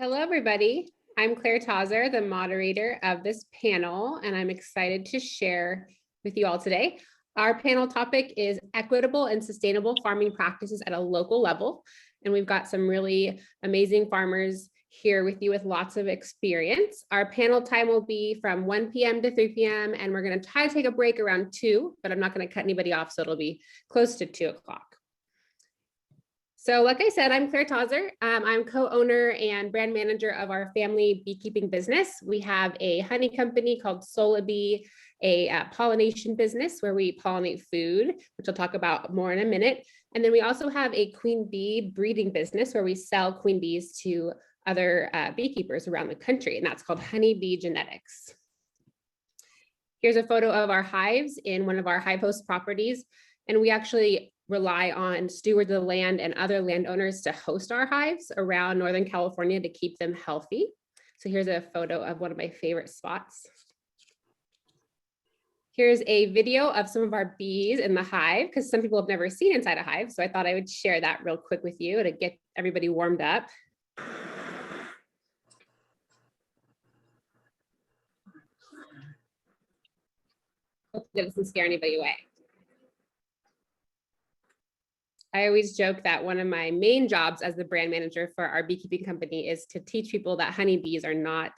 Hello, everybody. I'm Claire Tauser, the moderator of this panel, and I'm excited to share with you all today. Our panel topic is equitable and sustainable farming practices at a local level. And we've got some really amazing farmers here with you with lots of experience. Our panel time will be from 1 p.m. to 3 p.m. and we're going to try to take a break around 2, but I'm not going to cut anybody off, so it'll be close to 2 o'clock. So like I said, I'm Claire Tauser. I'm co-owner and brand manager of our family beekeeping business. We have a honey company called Solabee, a pollination business where we pollinate food, which I'll talk about more in a minute. And then we also have a queen bee breeding business where we sell queen bees to other beekeepers around the country, and that's called Honeybee Genetics. Here's a photo of our hives in one of our hive host properties, and we actually rely on stewards of the land and other landowners to host our hives around Northern California to keep them healthy. So here's a photo of one of my favorite spots. Here's a video of some of our bees in the hive, because some people have never seen inside a hive. So I thought I would share that real quick with you to get everybody warmed up. Hopefully that doesn't scare anybody away. I always joke that one of my main jobs as the brand manager for our beekeeping company is to teach people that honeybees are not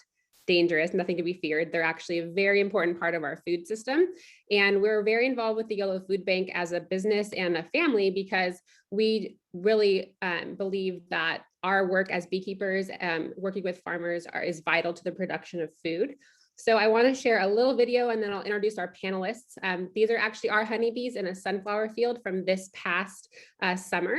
dangerous, nothing to be feared. They're actually a very important part of our food system. And we're very involved with the Yolo Food Bank as a business and a family because we really believe that our work as beekeepers, working with farmers is vital to the production of food. So I want to share a little video and then I'll introduce our panelists. These are actually our honeybees in a sunflower field from this past summer.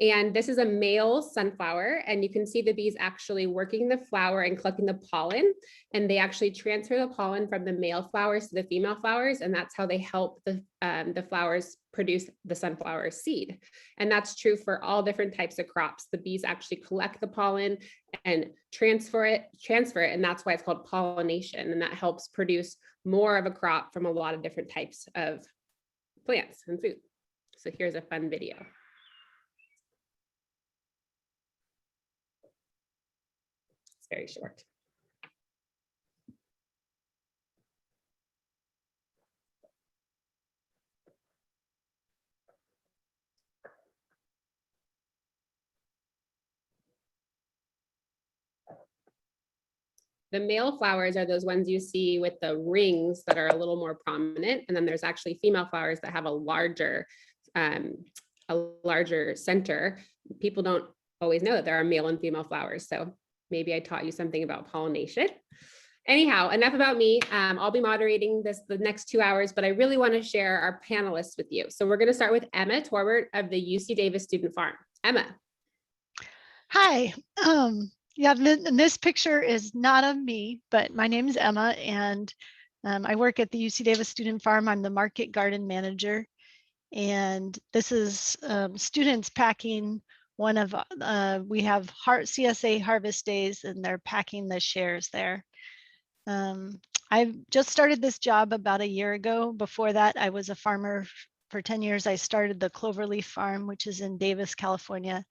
And this is a male sunflower, and you can see the bees actually working the flower and collecting the pollen. And they actually transfer the pollen from the male flowers to the female flowers, and that's how they help the flowers produce the sunflower seed. And that's true for all different types of crops. The bees actually collect the pollen and transfer it, and that's why it's called pollination. And that helps produce more of a crop from a lot of different types of plants and food. So here's a fun video. Very short. The male flowers are those ones you see with the rings that are a little more prominent. And then there's actually female flowers that have a larger center. People don't always know that there are male and female flowers. So maybe I taught you something about pollination. Anyhow, enough about me. I'll be moderating the next 2 hours, but I really want to share our panelists with you. So we're going to start with Emma Torbert of the UC Davis Student Farm. Emma. Hi. Yeah, this picture is not of me, but my name is Emma, and I work at the UC Davis Student Farm. I'm the market garden manager, and this is students packing one of, we have CSA harvest days, and they're packing the shares there. I've just started this job about a year ago. Before that, I was a farmer for 10 years. I started the Cloverleaf Farm, which is in Davis, California,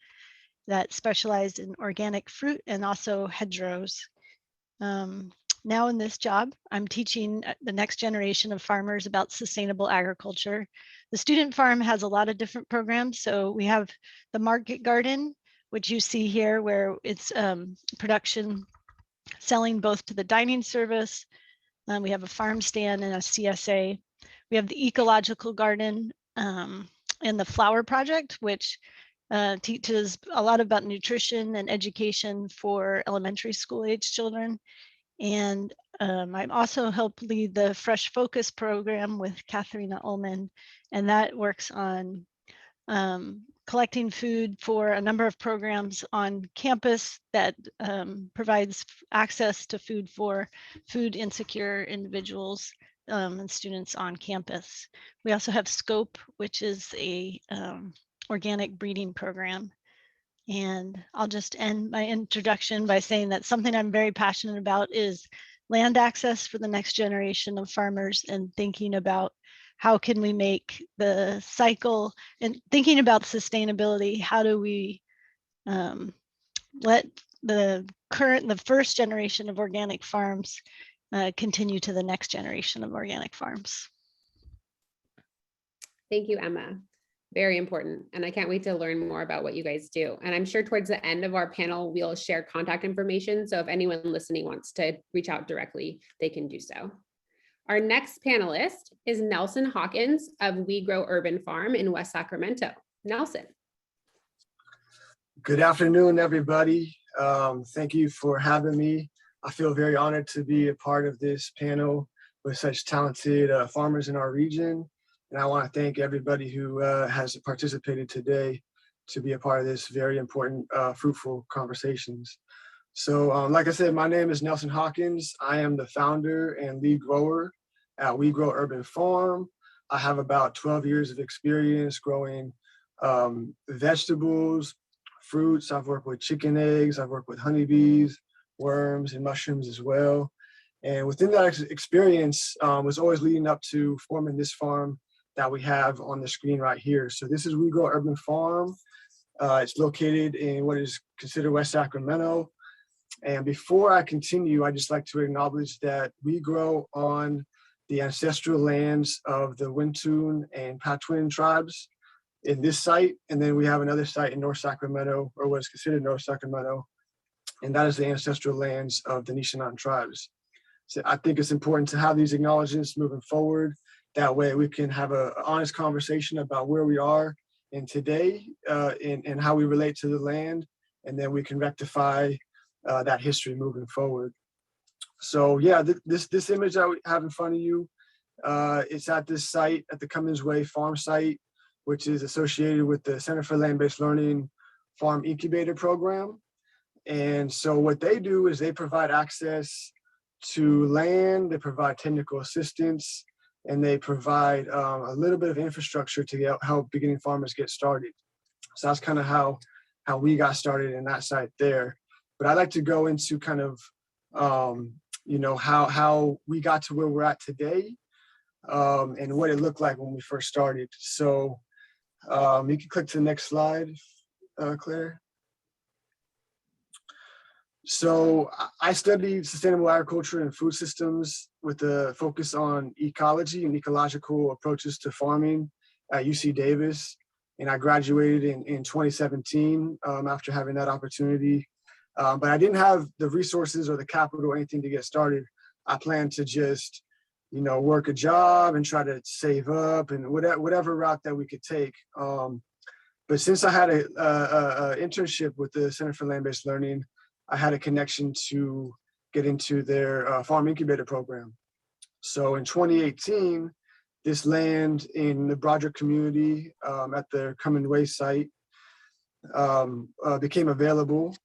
that specialized in organic fruit and also hedgerows. Now in this job, I'm teaching the next generation of farmers about sustainable agriculture. The student farm has a lot of different programs. So we have the market garden, which you see here, where it's production, selling both to the dining service. We have a farm stand and a CSA. We have the ecological garden and the flower project, which teaches a lot about nutrition and education for elementary school age children. And I also help lead the Fresh Focus program with Katharina Ullman, and that works on collecting food for a number of programs on campus that provides access to food for food insecure individuals and students on campus. We also have Scope, which is a organic breeding program. And I'll just end my introduction by saying that something I'm very passionate about is land access for the next generation of farmers, and thinking about how can we make the cycle, and thinking about sustainability, how do we let the first generation of organic farms continue to the next generation of organic farms. Thank you, Emma. Very important. And I can't wait to learn more about what you guys do. And I'm sure towards the end of our panel, we'll share contact information. So if anyone listening wants to reach out directly, they can do so. Our next panelist is Nelson Hawkins of Regrow Urban Farm in West Sacramento. Nelson. Good afternoon, everybody. Thank you for having me. I feel very honored to be a part of this panel with such talented farmers in our region. And I want to thank everybody who has participated today to be a part of this very important, fruitful conversations. So like I said, my name is Nelson Hawkins. I am the founder and lead grower at Regrow Urban Farm. I have about 12 years of experience growing vegetables, fruits. I've worked with chicken eggs. I've worked with honeybees, worms, and mushrooms as well. And within that experience was always leading up to forming this farm that we have on the screen right here. So this is Regrow Urban Farm. It's located in what is considered West Sacramento. And before I continue, I'd just like to acknowledge that we grow on the ancestral lands of the Wintoon and Patwin tribes in this site. And then we have another site in North Sacramento, or what is considered North Sacramento. And that is the ancestral lands of the Nishanan tribes. So I think it's important to have these acknowledgements moving forward. That way we can have an honest conversation about where we are in today and how we relate to the land. And then we can rectify that history moving forward. So yeah, this image that we have in front of you, it's at this site, at the Cummins Way farm site, which is associated with the Center for Land-Based Learning Farm Incubator Program. And so what they do is they provide access to land, they provide technical assistance, and they provide a little bit of infrastructure to help beginning farmers get started. So that's kind of how we got started in that site there. But I'd like to go into kind of, how we got to where we're at today and what it looked like when we first started. So you can click to the next slide, Claire. So I studied sustainable agriculture and food systems with a focus on ecology and ecological approaches to farming at UC Davis. And I graduated in 2017 after having that opportunity. But I didn't have the resources or the capital or anything to get started. I planned to just, work a job and try to save up and whatever route that we could take. But since I had a internship with the Center for Land-Based Learning, I had a connection to get into their farm incubator program. So in 2018, this land in the Broderick community at the Cummins Way site became available.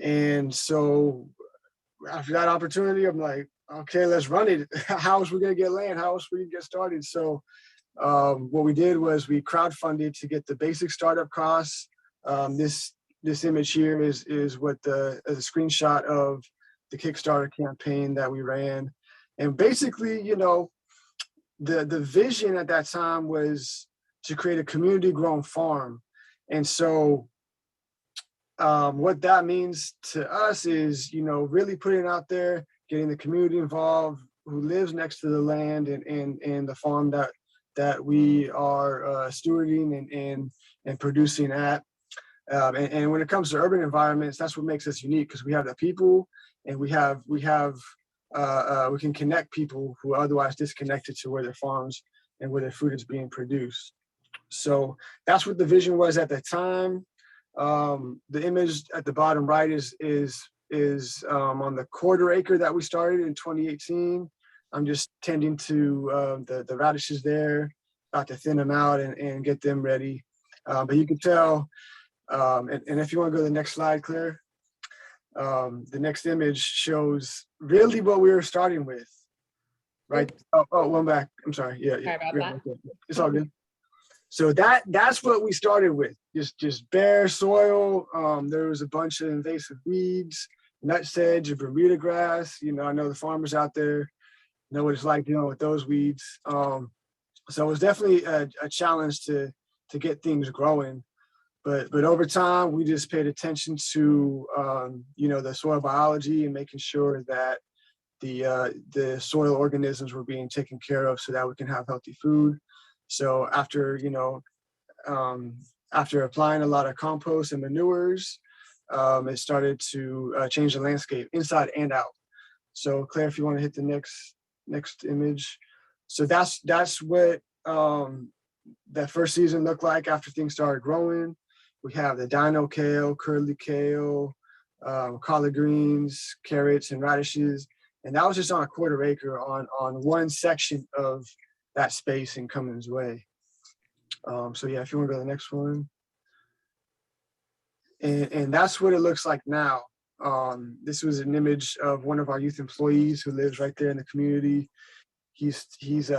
And so after that opportunity, I'm like, okay, let's run it. How else we gonna get land? How else we can get started? So what we did was we crowdfunded to get the basic startup costs. This image here is what a screenshot of the Kickstarter campaign that we ran. And basically, the vision at that time was to create a community grown farm. And so what that means to us is, really putting it out there, getting the community involved who lives next to the land and the farm that we are stewarding and producing at. And when it comes to urban environments, that's what makes us unique, because we have the people and we can connect people who are otherwise disconnected to where their farms and where their food is being produced. So that's what the vision was at the time. The image at the bottom right is on the quarter acre that we started in 2018. I'm just tending to the radishes there, about to thin them out and get them ready. But you can tell, and if you want to go to the next slide, Claire, the next image shows really what we were starting with, right? Oh, one back. I'm sorry. Yeah. Sorry about that. It's all good. So that's what we started with, just bare soil. There was a bunch of invasive weeds, nutsedge, Bermuda grass. I know the farmers out there know what it's like dealing with those weeds. So it was definitely a challenge to get things growing. But over time, we just paid attention to the soil biology and making sure that the soil organisms were being taken care of so that we can have healthy food. So after after applying a lot of compost and manures, it started to change the landscape inside and out. So Claire, if you want to hit the next image. So that's what that first season looked like after things started growing. We have the dino kale, curly kale, collard greens, carrots, and radishes. And that was just on a 1/4 acre on one section of that space in Cummins Way. So yeah, if you want to go to the next one. And that's what it looks like now. This was an image of one of our youth employees who lives right there in the community. He's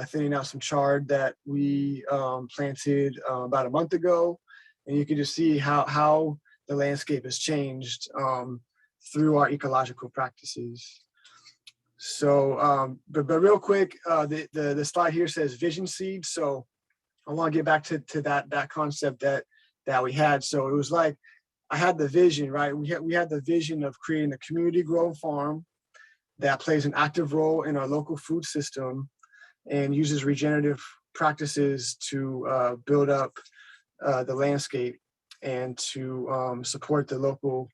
thinning out some chard that we planted about a month ago. And you can just see how the landscape has changed through our ecological practices. So, but real quick, the slide here says vision seed. So I want to get back to that concept that we had. So it was like, I had the vision, right? We had the vision of creating a community grown farm that plays an active role in our local food system and uses regenerative practices to build up the landscape and to support the local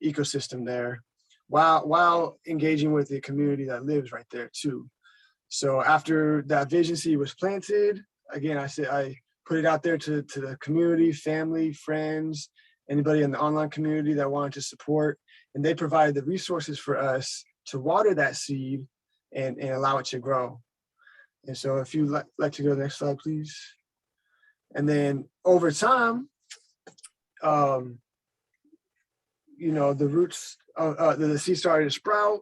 ecosystem there, while engaging with the community that lives right there too. So after that vision seed was planted, again, I put it out there to the community, family, friends, anybody in the online community that wanted to support, and they provided the resources for us to water that seed and allow it to grow. And so if you'd like to go to the next slide, please. And then over time, the roots, the seed started to sprout,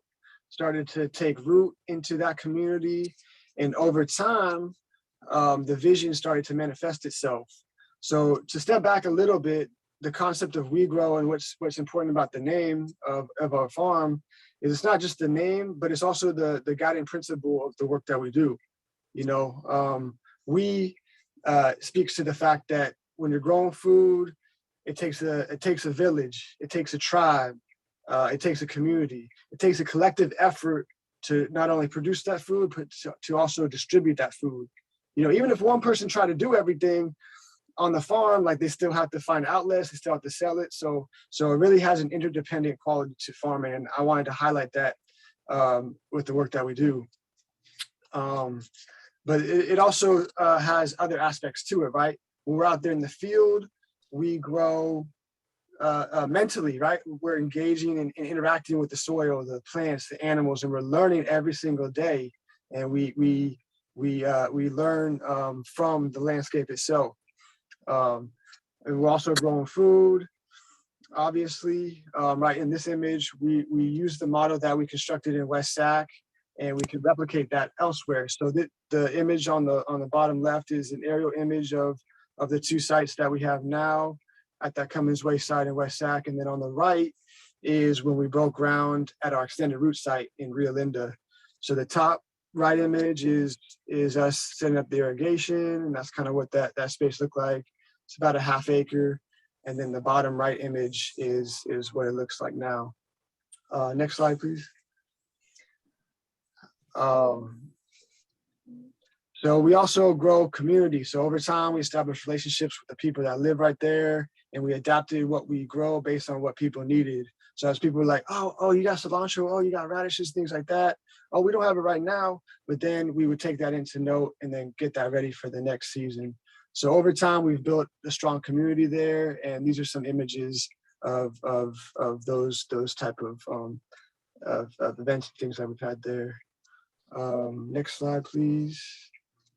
started to take root into that community. And over time, the vision started to manifest itself. So to step back a little bit, the concept of Regrow and what's important about the name of our farm is it's not just the name, but it's also the guiding principle of the work that we do. We speaks to the fact that when you're growing food, it takes a village, it takes a tribe, it takes a community, it takes a collective effort to not only produce that food, but to also distribute that food. Even if one person tried to do everything on the farm, like they still have to find outlets, they still have to sell it. So it really has an interdependent quality to farming, and I wanted to highlight that with the work that we do. But it also has other aspects to it, right? When we're out there in the field, we grow mentally, right? We're engaging and interacting with the soil, the plants, the animals, and we're learning every single day. And we learn from the landscape itself. And we're also growing food, obviously. Right in this image, we use the model that we constructed in West Sac, and we can replicate that elsewhere. So the image on the bottom left is an aerial image of the two sites that we have now at that Cummins Way site in West Sac. And then on the right is when we broke ground at our extended root site in Rio Linda. So the top right image is us setting up the irrigation, and that's kind of what that space looked like. It's about a 1/2 acre. And then the bottom right image is what it looks like now. Next slide, please. So we also grow community. So over time, we established relationships with the people that live right there, and we adapted what we grow based on what people needed. So as people were like, oh, you got cilantro, oh, you got radishes, things like that. Oh, we don't have it right now, but then we would take that into note and then get that ready for the next season. So over time, we've built a strong community there, and these are some images of those type of events and things that we've had there. Next slide, please.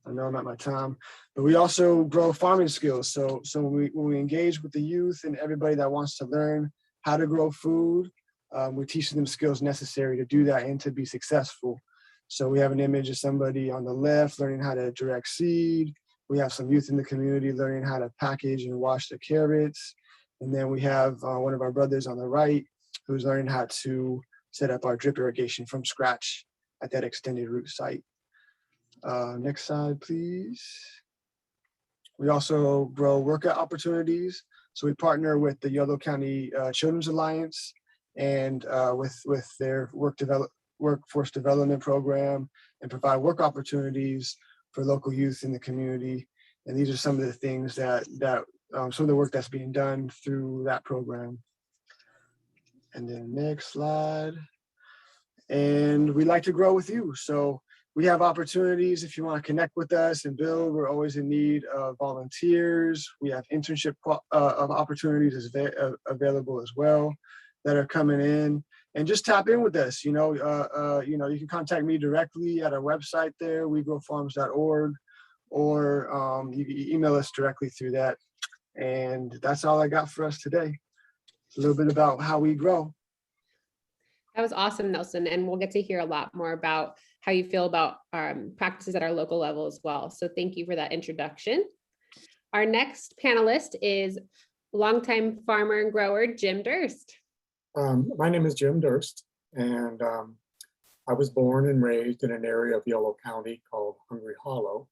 I know I'm at my time, but we also grow farming skills. So when we engage with the youth and everybody that wants to learn how to grow food, we're teaching them skills necessary to do that and to be successful. So we have an image of somebody on the left learning how to direct seed. We have some youth in the community learning how to package and wash the carrots. And then we have one of our brothers on the right who's learning how to set up our drip irrigation from scratch at that extended root site. Next slide, please. We also grow workout opportunities. So we partner with the Yolo County Children's Alliance and with their workforce development program, and provide work opportunities for local youth in the community. And these are some of the things that some of the work that's being done through that program. And then next slide. And we like to grow with you. So we have opportunities if you want to connect with us and build. We're always in need of volunteers. We have internship of opportunities available as well that are coming in. And just tap in with us. You can contact me directly at our website there, regrowfarms.org, or you can email us directly through that. And that's all I got for us today. A little bit about how we grow. That was awesome, Nelson. And we'll get to hear a lot more about how you feel about practices at our local level as well. So thank you for that introduction. Our next panelist is longtime farmer and grower, Jim Durst. My name is Jim Durst, and I was born and raised in an area of Yolo County called Hungry Hollow.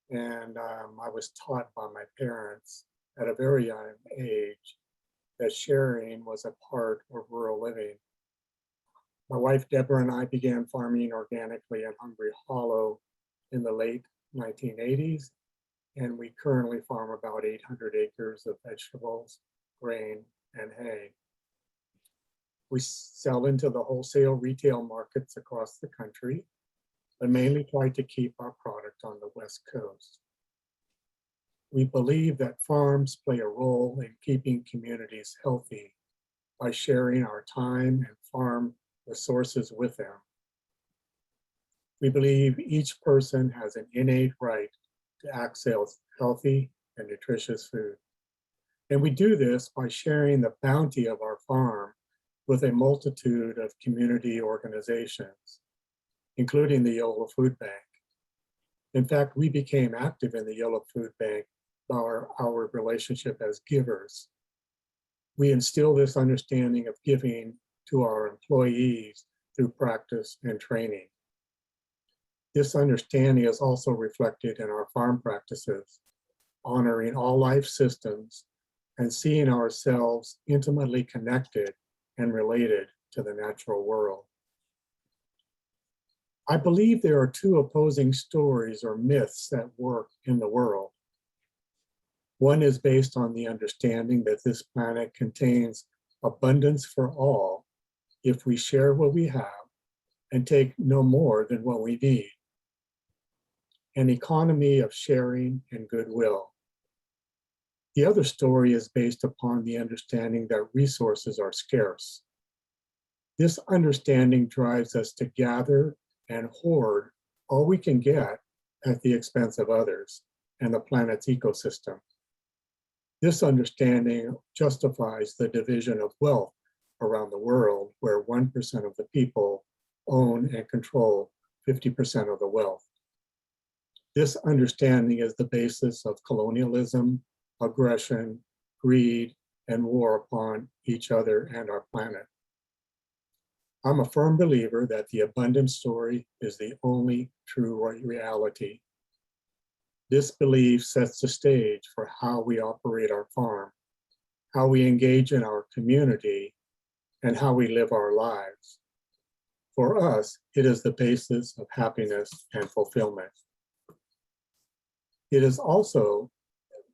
And I was taught by my parents at a very young age that sharing was a part of rural living. My wife, Deborah, and I began farming organically in Hungry Hollow in the late 1980s, and we currently farm about 800 acres of vegetables, grain, and hay. We sell into the wholesale retail markets across the country, but mainly try to keep our product on the West Coast. We believe that farms play a role in keeping communities healthy by sharing our time and farm resources with them. We believe each person has an innate right to access healthy and nutritious food. And we do this by sharing the bounty of our farm with a multitude of community organizations, including the Yolo Food Bank. In fact, we became active in the Yolo Food Bank by our relationship as givers. We instill this understanding of giving to our employees through practice and training. This understanding is also reflected in our farm practices, honoring all life systems and seeing ourselves intimately connected and related to the natural world. I believe there are two opposing stories or myths that work in the world. One is based on the understanding that this planet contains abundance for all if we share what we have and take no more than what we need. An economy of sharing and goodwill. The other story is based upon the understanding that resources are scarce. This understanding drives us to gather and hoard all we can get at the expense of others and the planet's ecosystem. This understanding justifies the division of wealth around the world, where 1% of the people own and control 50% of the wealth. This understanding is the basis of colonialism, aggression, greed, and war upon each other and our planet. I'm a firm believer that the abundance story is the only true reality. This belief sets the stage for how we operate our farm, how we engage in our community, and how we live our lives. For us, it is the basis of happiness and fulfillment. It is also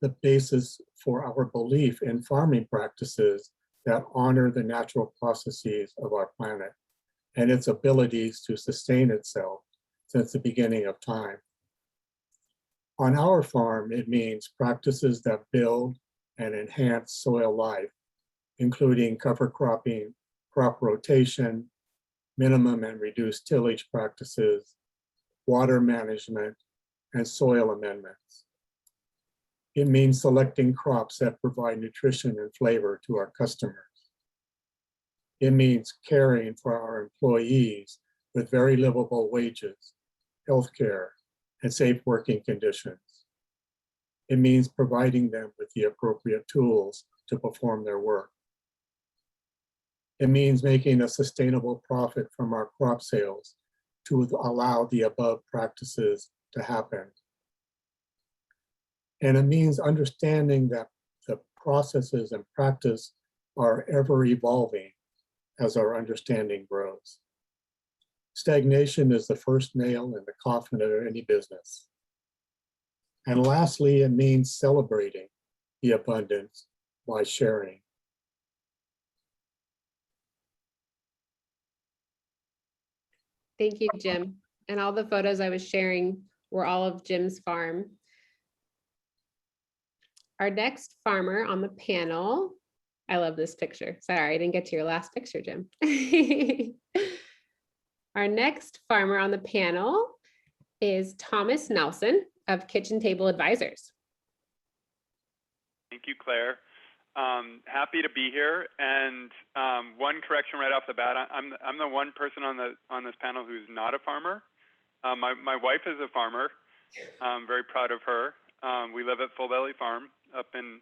the basis for our belief in farming practices that honor the natural processes of our planet and its abilities to sustain itself since the beginning of time. On our farm, it means practices that build and enhance soil life, including cover cropping, crop rotation, minimum and reduced tillage practices, water management, and soil amendments. It means selecting crops that provide nutrition and flavor to our customers. It means caring for our employees with very livable wages, healthcare, and safe working conditions. It means providing them with the appropriate tools to perform their work. It means making a sustainable profit from our crop sales to allow the above practices to happen. And it means understanding that the processes and practice are ever evolving as our understanding grows. Stagnation is the first nail in the coffin of any business. And lastly, it means celebrating the abundance by sharing. Thank you, Jim. And all the photos I was sharing were all of Jim's farm. Our next farmer on the panel, I love this picture. Sorry, I didn't get to your last picture, Jim. Our next farmer on the panel is Thomas Nelson of Kitchen Table Advisors. Thank you, Claire. Happy to be here. And one correction right off the bat: I'm the one person on this panel who's not a farmer. My wife is a farmer. I'm very proud of her. We live at Full Belly Farm up in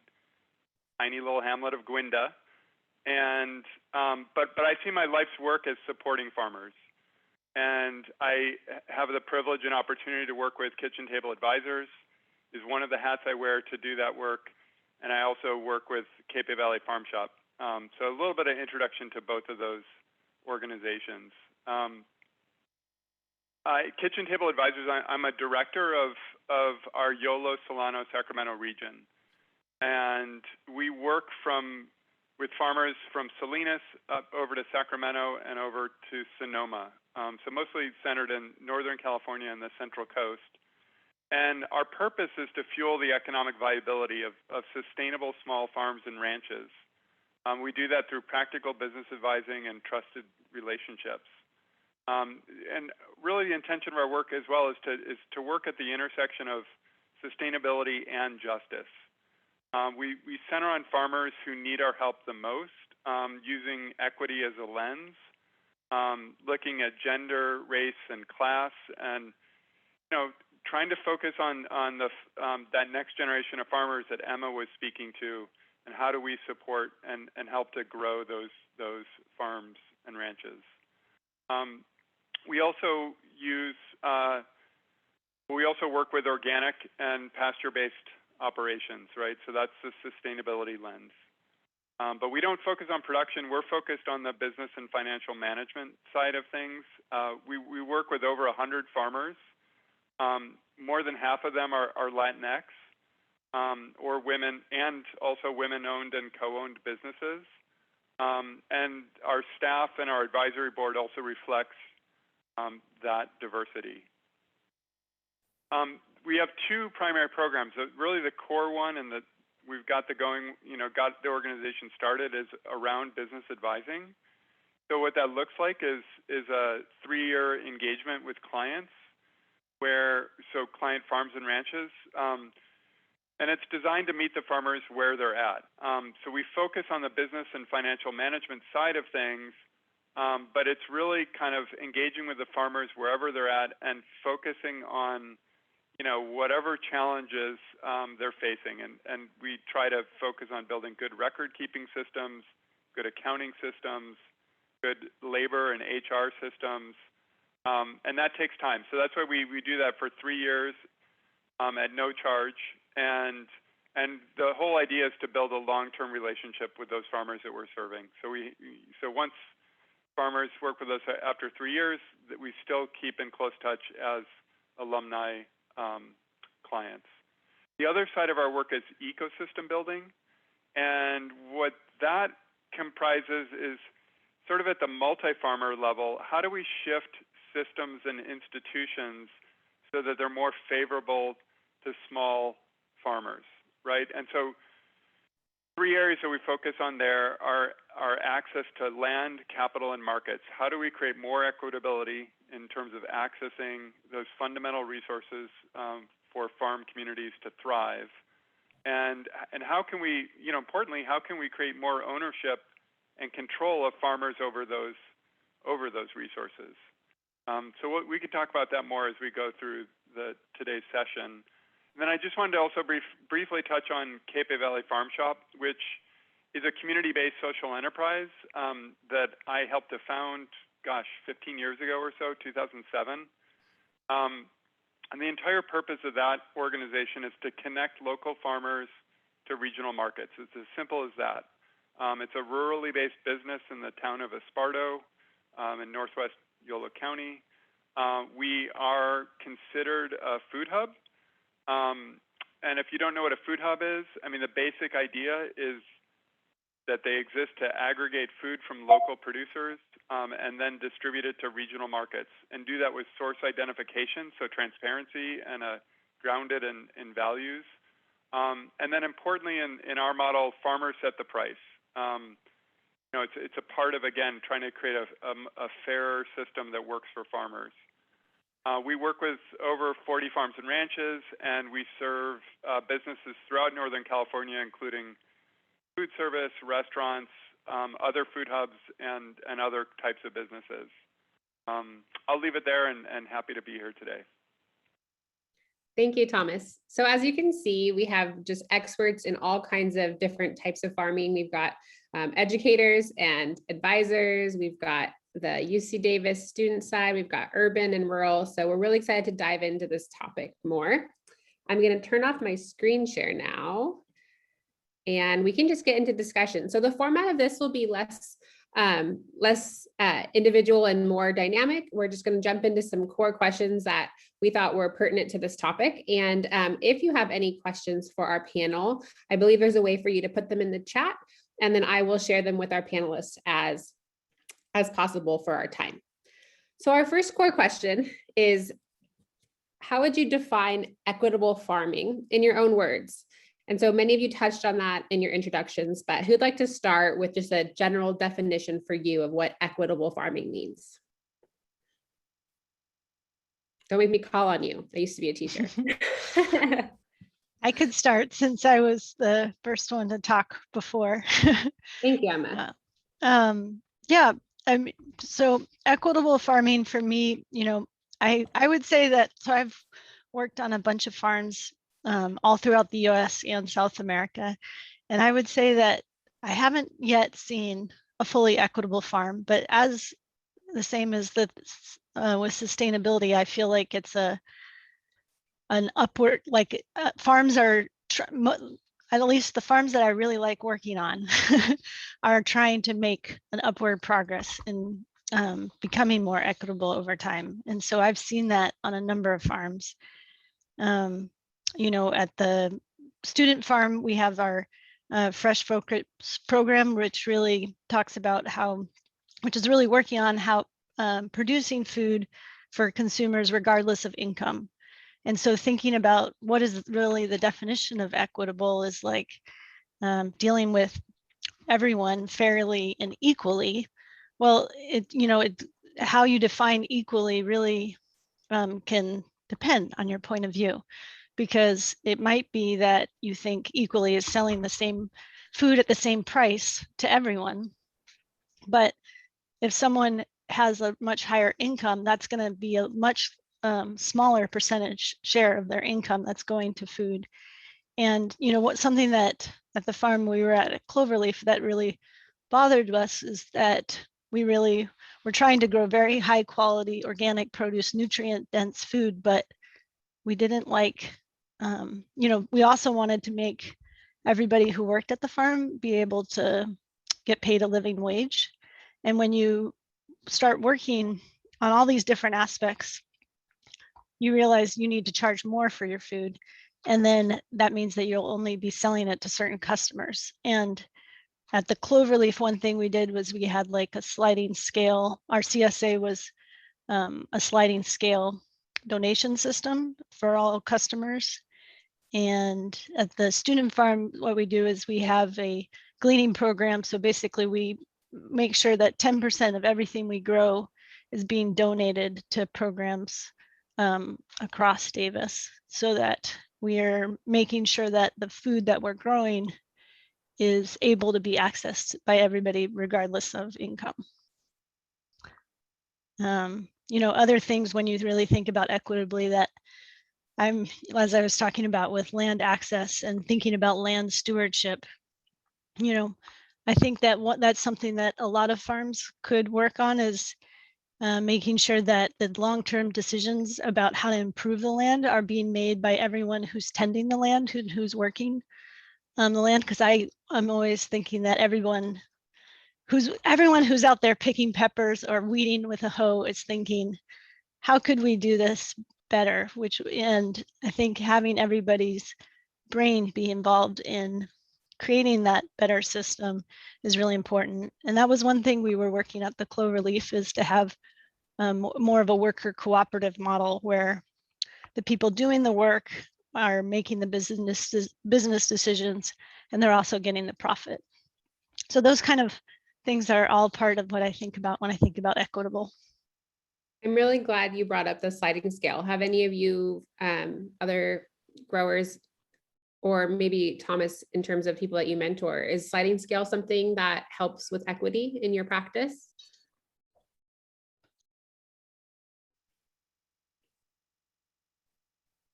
tiny little hamlet of Gwinda, and but I see my life's work as supporting farmers. And I have the privilege and opportunity to work with Kitchen Table Advisors, is one of the hats I wear to do that work. And I also work with Cape Valley Farm Shop. So a little bit of introduction to both of those organizations. Kitchen Table Advisors, I'm a director of our Yolo, Solano, Sacramento region. And we work with farmers from Salinas up over to Sacramento and over to Sonoma. So mostly centered in Northern California and the Central Coast. And our purpose is to fuel the economic viability of sustainable small farms and ranches. We do that through practical business advising and trusted relationships. And really the intention of our work as well is to work at the intersection of sustainability and justice. We center on farmers who need our help the most, using equity as a lens, looking at gender, race, and class, and trying to focus on that next generation of farmers that Emma was speaking to, and how do we support and help to grow those farms and ranches. We also work with organic and pasture-based operations, right? So that's the sustainability lens. But we don't focus on production. We're focused on the business and financial management side of things. We work with over 100 farmers. More than half of them are Latinx or women, and also women-owned and co-owned businesses. And our staff and our advisory board also reflects that diversity. We have two primary programs. Really, the core one, and we've got got the organization started, is around business advising. So what that looks like is a 3-year engagement with clients, client farms and ranches, and it's designed to meet the farmers where they're at. So we focus on the business and financial management side of things, but it's really kind of engaging with the farmers wherever they're at and focusing on whatever challenges they're facing. And we try to focus on building good record-keeping systems, good accounting systems, good labor and HR systems, and that takes time. So that's why we do that for 3 years at no charge. And the whole idea is to build a long-term relationship with those farmers that we're serving. So once farmers work with us after 3 years, that we still keep in close touch as alumni clients. The other side of our work is ecosystem building, and what that comprises is sort of at the multi-farmer level. How do we shift systems and institutions so that they're more favorable to small farmers, right? And so 3 areas that we focus on there are access to land, capital, and markets. How do we create more equitability in terms of accessing those fundamental resources for farm communities to thrive? And how can we, importantly, how can we create more ownership and control of farmers over those resources? So we could talk about that more as we go through today's session. And then I just wanted to also briefly touch on Cape Valley Farm Shop, which is a community-based social enterprise that I helped to found, 15 years ago or so, 2007. And the entire purpose of that organization is to connect local farmers to regional markets. It's as simple as that. It's a rurally based business in the town of Esparto in northwest Yolo County. We are considered a food hub. And if you don't know what a food hub is, I mean, the basic idea is that they exist to aggregate food from local producers and then distribute it to regional markets, and do that with source identification, so transparency and grounded in values. And then importantly, in our model, farmers set the price. You know, it's a part of, again, trying to create a fair system that works for farmers. We work with over 40 farms and ranches, and we serve businesses throughout Northern California, including food service, restaurants, other food hubs, and other types of businesses. I'll leave it there and happy to be here today. Thank you, Thomas. So as you can see, we have just experts in all kinds of different types of farming. We've got educators and advisors. We've got the UC Davis student side. We've got urban and rural. So we're really excited to dive into this topic more. I'm going to turn off my screen share now, and we can just get into discussion. So the format of this will be less individual and more dynamic. We're just going to jump into some core questions that we thought were pertinent to this topic. And if you have any questions for our panel, I believe there's a way for you to put them in the chat, and then I will share them with our panelists as possible for our time. So our first core question is, how would you define equitable farming in your own words? And so many of you touched on that in your introductions, but who'd like to start with just a general definition for you of what equitable farming means? Don't make me call on you. I used to be a teacher. I could start since I was the first one to talk before. Thank you, Emma. Yeah, so equitable farming for me, you know, I would say that, so I've worked on a bunch of farms all throughout the US and South America. And I would say that I haven't yet seen a fully equitable farm, but as the same as with sustainability, I feel like it's an upward, like farms are, at least the farms that I really like working on are trying to make an upward progress in becoming more equitable over time. And so I've seen that on a number of farms. You know, at the student farm, we have our Fresh Focus program, which really talks about which is really working on how producing food for consumers regardless of income. And so thinking about what is really the definition of equitable is like dealing with everyone fairly and equally. Well, how you define equally really can depend on your point of view, because it might be that you think equally is selling the same food at the same price to everyone. But if someone has a much higher income, that's going to be a much smaller percentage share of their income that's going to food. And you know what, something that at the farm we were at Cloverleaf that really bothered us is that we really were trying to grow very high quality organic produce, nutrient dense food, but we didn't like, you know, we also wanted to make everybody who worked at the farm be able to get paid a living wage. And when you start working on all these different aspects, you realize you need to charge more for your food. And then that means that you'll only be selling it to certain customers. And at the Cloverleaf, one thing we did was we had like a sliding scale. Our CSA was a sliding scale donation system for all customers. And at the student farm, what we do is we have a gleaning program. So basically we make sure that 10% of everything we grow is being donated to programs across Davis, so that we are making sure that the food that we're growing is able to be accessed by everybody regardless of income. You know, other things when you really think about equitably that as I was talking about with land access and thinking about land stewardship, you know, I think that that's something that a lot of farms could work on, is making sure that the long-term decisions about how to improve the land are being made by everyone who's tending the land, who's working the land, because I'm always thinking that everyone who's out there picking peppers or weeding with a hoe is thinking, how could we do this better? And I think having everybody's brain be involved in creating that better system is really important. And that was one thing we were working at the Cloverleaf, is to have more of a worker cooperative model where the people doing the work are making the business decisions, and they're also getting the profit. So those kind of things are all part of what I think about when I think about equitable. I'm really glad you brought up the sliding scale. Have any of you, other growers, or maybe Thomas, in terms of people that you mentor, is sliding scale something that helps with equity in your practice?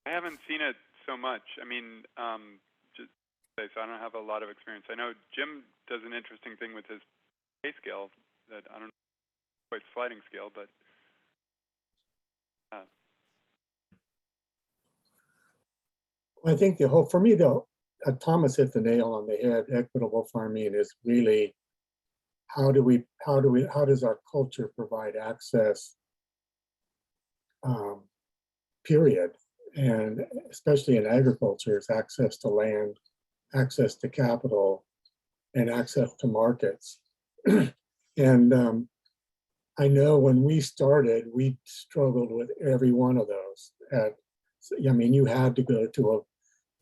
I haven't seen it so much. I mean, just so I don't have a lot of experience. I know Jim does an interesting thing with his pay scale that I don't know quite sliding scale, but I think for me, Thomas hit the nail on the head. Equitable farming is really how does our culture provide access, period. And especially in agriculture, it's access to land, access to capital, and access to markets. And I know when we started, we struggled with every one of those. I mean, you had to go to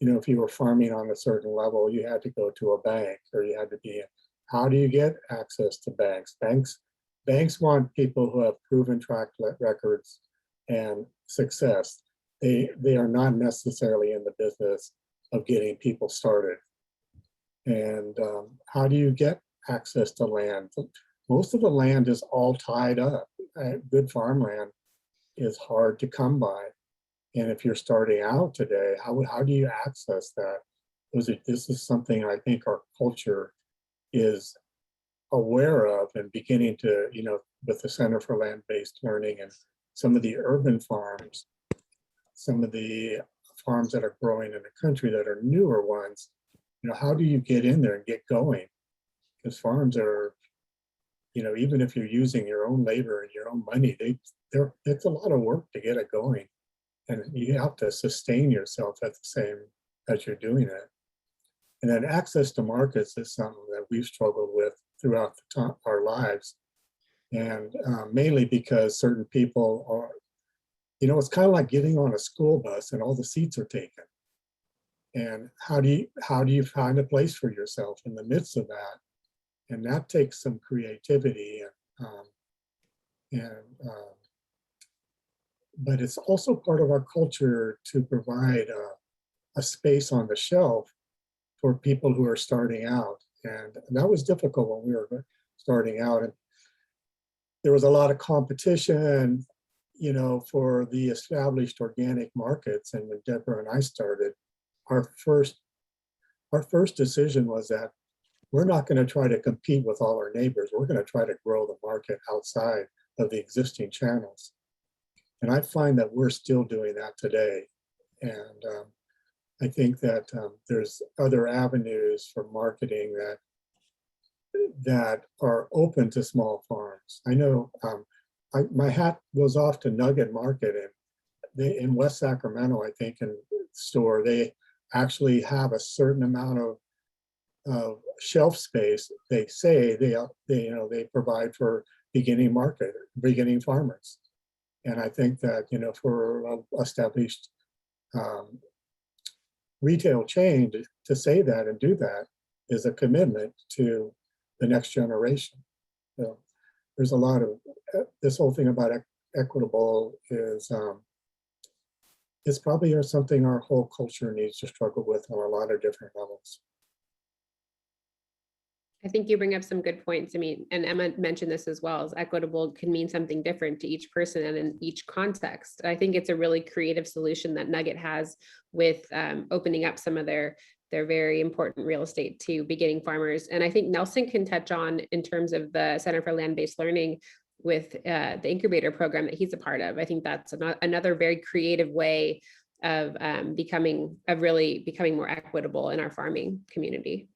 if you were farming on a certain level, you had to go to a bank, or you had to be, how do you get access to banks? Banks want people who have proven track records and success. They are not necessarily in the business of getting people started. And how do you get access to land? Most of the land is all tied up. Good farmland is hard to come by. And if you're starting out today, how do you access that? This is something I think our culture is aware of and beginning to, with the Center for Land-Based Learning and some of the urban farms, some of the farms that are growing in the country that are newer ones, how do you get in there and get going? Because farms are, even if you're using your own labor and your own money, it's a lot of work to get it going. And you have to sustain yourself at the same as you're doing it. And then access to markets is something that we've struggled with throughout our lives. And mainly because certain people are, it's kind of like getting on a school bus and all the seats are taken. And how do you find a place for yourself in the midst of that? And that takes some creativity but it's also part of our culture to provide a space on the shelf for people who are starting out. And that was difficult when we were starting out. And there was a lot of competition, for the established organic markets. And when Deborah and I started, our first decision was that we're not going to try to compete with all our neighbors. We're going to try to grow the market outside of the existing channels. And I find that we're still doing that today. And I think that there's other avenues for marketing that are open to small farms. I know my hat goes off to Nugget Market, and in West Sacramento, I think, in the store, they actually have a certain amount of shelf space. They say they provide for beginning farmers. And I think that, for established retail chain to say that and do that is a commitment to the next generation. So there's a lot of, this whole thing about equitable is probably something our whole culture needs to struggle with on a lot of different levels. I think you bring up some good points. I mean, and Emma mentioned this as well, as equitable can mean something different to each person and in each context. I think it's a really creative solution that Nugget has with opening up some of their very important real estate to beginning farmers. And I think Nelson can touch on, in terms of the Center for Land-Based Learning, with the incubator program that he's a part of. I think that's another very creative way really becoming more equitable in our farming community.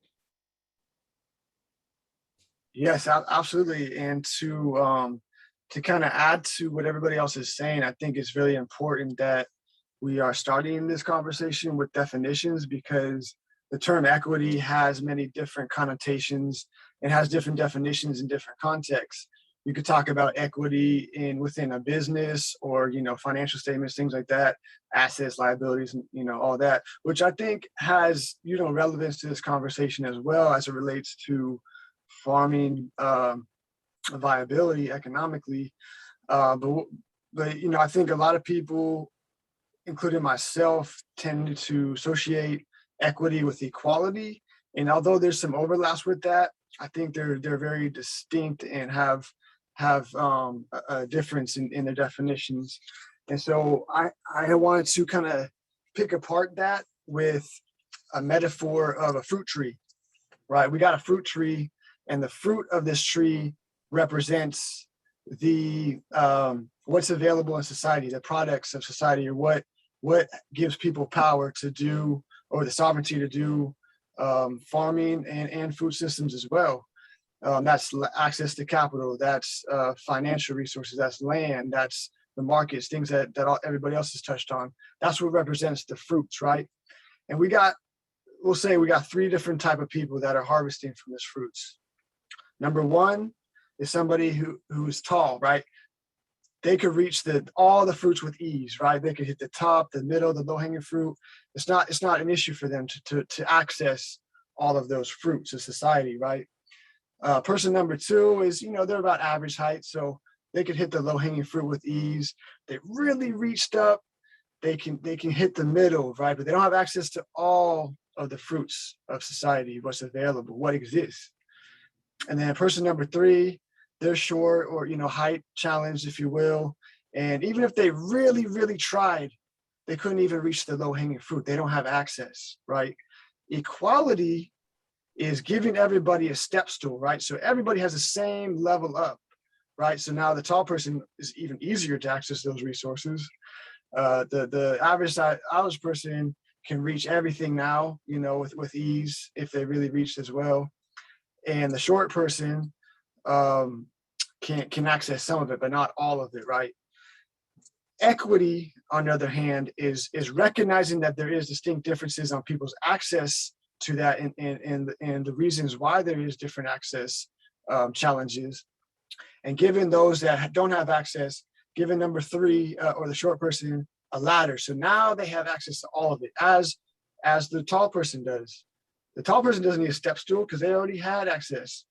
Yes, absolutely. And to kind of add to what everybody else is saying, I think it's really important that we are starting this conversation with definitions, because the term equity has many different connotations and has different definitions in different contexts. You could talk about equity within a business, or, financial statements, things like that, assets, liabilities, and, all that, which I think has, relevance to this conversation as well as it relates to farming viability economically. But I think a lot of people, including myself, tend to associate equity with equality. And although there's some overlaps with that, I think they're very distinct and have a difference in their definitions. And so I wanted to kind of pick apart that with a metaphor of a fruit tree, right? We got a fruit tree, and the fruit of this tree represents the what's available in society, the products of society, or what gives people power to do, or the sovereignty to do farming and food systems as well. That's access to capital, that's financial resources, that's land, that's the markets, things that everybody else has touched on. That's what represents the fruits, right? And we'll say we got three different type of people that are harvesting from this fruits. Number one is somebody who's tall, right? They could reach all the fruits with ease, right? They could hit the top, the middle, the low-hanging fruit. It's not an issue for them to access all of those fruits of society, right? Person number two is, they're about average height, so they could hit the low-hanging fruit with ease. They really reached up. They can hit the middle, right? But they don't have access to all of the fruits of society, what's available, what exists. And then person number three, they're short, or height challenged, if you will. And even if they really, really tried, they couldn't even reach the low-hanging fruit. They don't have access, right? Equality is giving everybody a step stool, right? So everybody has the same level up, right? So now the tall person is even easier to access those resources. The average person can reach everything now, with ease, if they really reached as well. And the short person can access some of it, but not all of it, right? Equity, on the other hand, is recognizing that there is distinct differences on people's access to that, and the reasons why there is different access challenges, and giving those that don't have access, giving number three, or the short person, a ladder. So now they have access to all of it, as the tall person does. The tall person doesn't need a step stool because they already had access.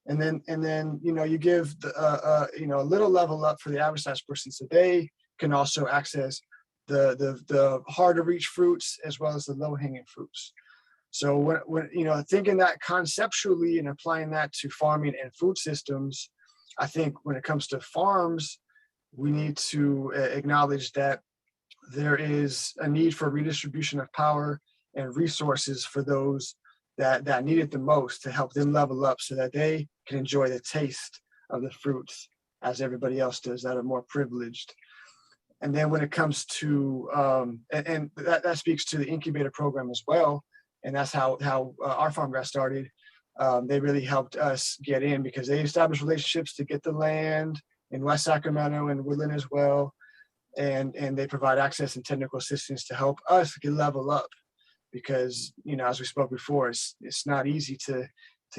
And then you give a little level up for the average size person, so they can also access the hard to reach fruits as well as the low hanging fruits. So when thinking that conceptually and applying that to farming and food systems, I think when it comes to farms, we need to acknowledge that there is a need for redistribution of power and resources for those that need it the most, to help them level up so that they can enjoy the taste of the fruits as everybody else does that are more privileged. And then when it comes to, and that speaks to the incubator program as well, and that's how our farm got started. They really helped us get in because they established relationships to get the land in West Sacramento and Woodland as well. And they provide access and technical assistance to help us get level up. Because, as we spoke before, it's not easy to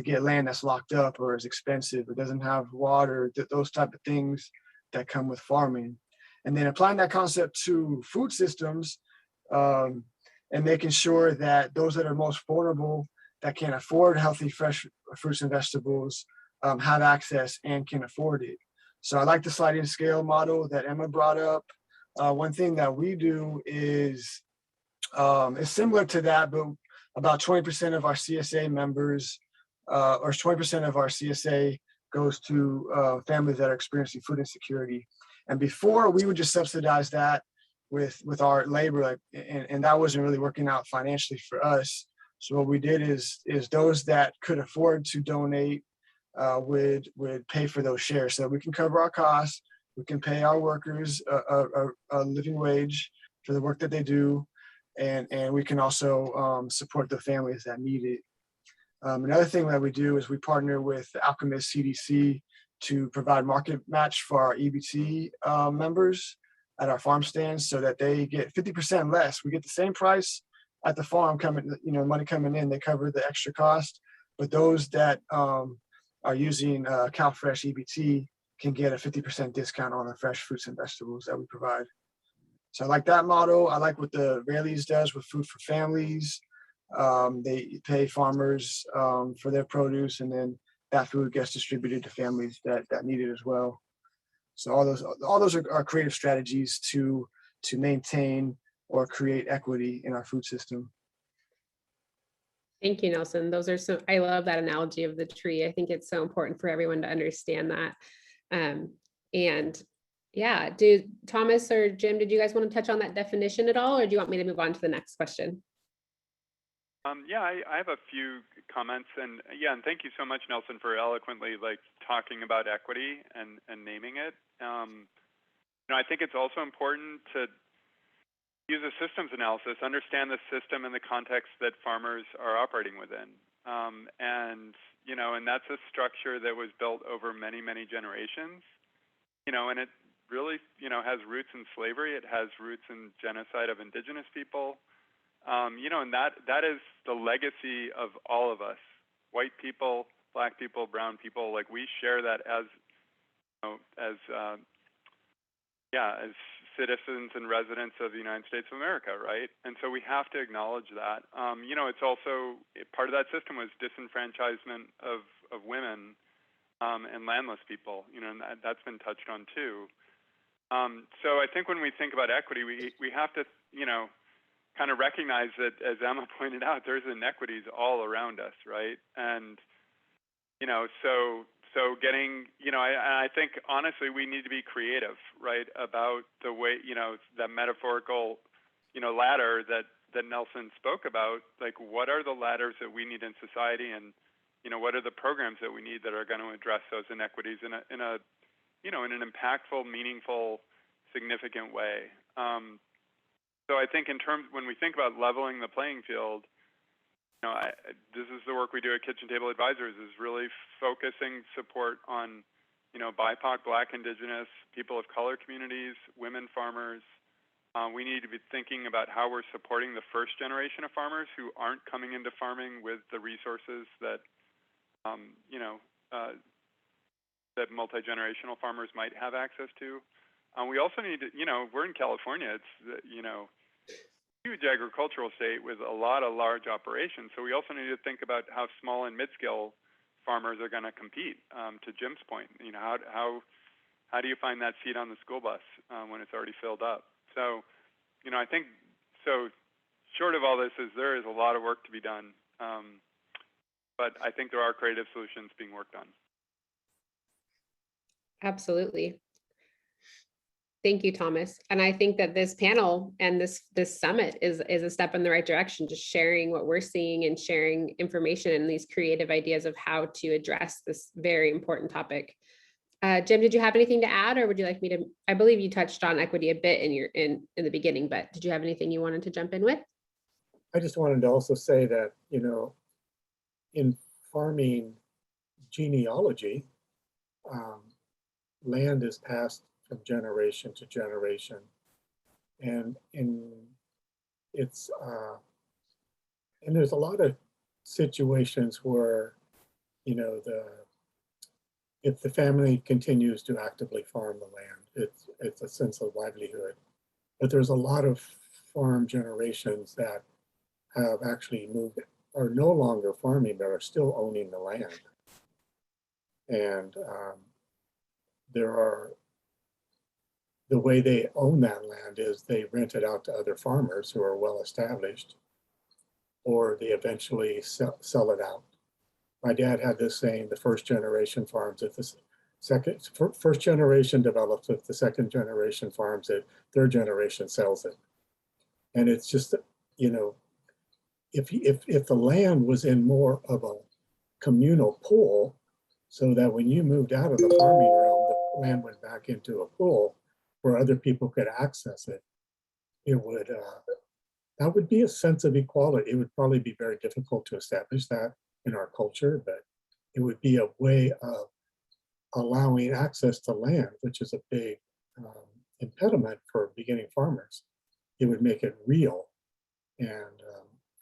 get land that's locked up or is expensive or doesn't have water, those type of things that come with farming. And then applying that concept to food systems, and making sure that those that are most vulnerable, that can't afford healthy, fresh fruits and vegetables, have access and can afford it. So I like the sliding scale model that Emma brought up. One thing that we do is, it's similar to that, but about 20% of our CSA members, or 20% of our CSA goes to families that are experiencing food insecurity. And before, we would just subsidize that with our labor, and that wasn't really working out financially for us. So what we did is those that could afford to donate would pay for those shares, so we can cover our costs, we can pay our workers a living wage, for the work that they do. And we can also support the families that need it. Another thing that we do is we partner with the Alchemist CDC to provide market match for our EBT members at our farm stands so that they get 50% less. We get the same price at the farm coming, money coming in, they cover the extra cost. But those that are using CalFresh EBT can get a 50% discount on the fresh fruits and vegetables that we provide. So I like that model. I like what the Raley's does with Food for Families. They pay farmers for their produce, and then that food gets distributed to families that need it as well. So all those are creative strategies to maintain or create equity in our food system. Thank you, Nelson. Those are so, I love that analogy of the tree. I think it's so important for everyone to understand that. And yeah, Thomas or Jim, did you guys want to touch on that definition at all, or do you want me to move on to the next question? Yeah, I have a few comments, and thank you so much, Nelson, for eloquently talking about equity and naming it. I think it's also important to use a systems analysis, understand the system and the context that farmers are operating within. And that's a structure that was built over many, many generations, and it really, has roots in slavery. It has roots in genocide of indigenous people. And that is the legacy of all of us, white people, Black people, brown people. We share that as citizens and residents of the United States of America, right? And so we have to acknowledge that. It's also part of that system was disenfranchisement of women and landless people. And that's been touched on too. So I think when we think about equity, we have to kind of recognize that, as Emma pointed out, there's inequities all around us, right? And so getting, I think honestly we need to be creative, right, about the way, that metaphorical, ladder that Nelson spoke about. What are the ladders that we need in society, and what are the programs that we need that are going to address those inequities in an impactful, meaningful, significant way. So I think when we think about leveling the playing field, this is the work we do at Kitchen Table Advisors, is really focusing support on, BIPOC, Black, Indigenous, people of color communities, women farmers. We need to be thinking about how we're supporting the first generation of farmers who aren't coming into farming with the resources that, that multi-generational farmers might have access to. We also need to, we're in California. It's, huge agricultural state with a lot of large operations. So we also need to think about how small and mid-scale farmers are going to compete. To Jim's point, how do you find that seat on the school bus when it's already filled up? So, I think so. Short of all this, there is a lot of work to be done, but I think there are creative solutions being worked on. Absolutely. Thank you, Thomas. And I think that this panel and this summit is a step in the right direction, just sharing what we're seeing and sharing information and these creative ideas of how to address this very important topic. Jim, did you have anything to add, or would you like me to? I believe you touched on equity a bit in the beginning, but did you have anything you wanted to jump in with? I just wanted to also say that, in farming genealogy, land is passed from generation to generation, and it's and there's a lot of situations where if the family continues to actively farm the land, it's a sense of livelihood. But there's a lot of farm generations that have actually moved, are no longer farming, but are still owning the land, and the way they own that land is they rent it out to other farmers who are well established, or they eventually sell it out. My dad had this saying, the first generation farms it, the first generation develops it, the second generation farms it, third generation sells it. And it's just, if the land was in more of a communal pool, so that when you moved out of the farming realm, the land went back into a pool where other people could access it, it would, that would be a sense of equality. It would probably be very difficult to establish that in our culture, but it would be a way of allowing access to land, which is a big impediment for beginning farmers. It would make it real. And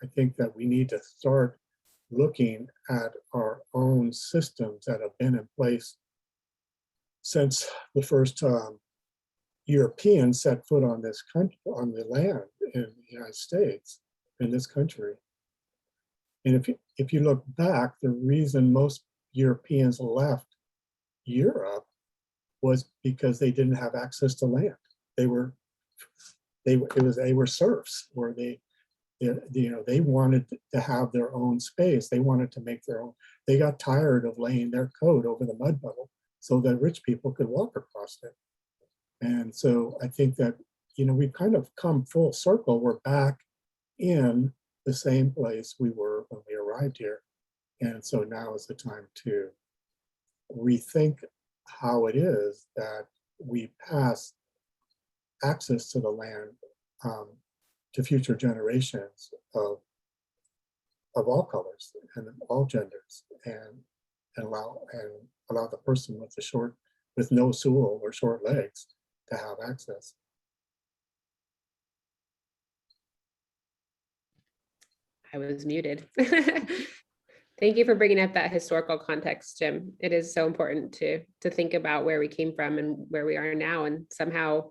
I think that we need to start looking at our own systems that have been in place since the first Europeans set foot on this country, on the land in the United States, in this country. And if you look back, the reason most Europeans left Europe was because they didn't have access to land. They were serfs, or they wanted to have their own space. They wanted to make their own. They got tired of laying their coat over the mud puddle so that rich people could walk across it. And so I think that, we've kind of come full circle. We're back in the same place we were when we arrived here. And so now is the time to rethink how it is that we pass access to the land to future generations of all colors and all genders, and allow the person with no soul or short legs to have access. I was muted. Thank you for bringing up that historical context, Jim. It is so important to think about where we came from and where we are now. And somehow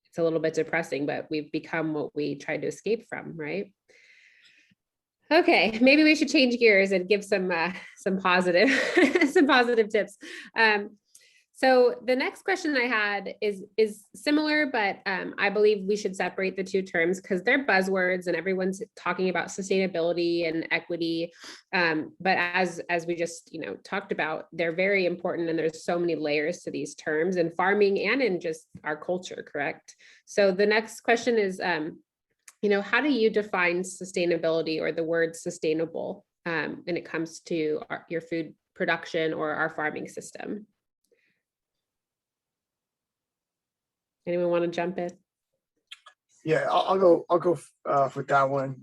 it's a little bit depressing, but we've become what we tried to escape from, right? Okay, maybe we should change gears and give some positive some positive tips. So the next question I had is similar, but I believe we should separate the two terms because they're buzzwords and everyone's talking about sustainability and equity. But as we just talked about, they're very important, and there's so many layers to these terms in farming and in just our culture, correct? So the next question is, how do you define sustainability or the word sustainable when it comes to your food production or our farming system? Anyone want to jump in? Yeah, I'll go with that one.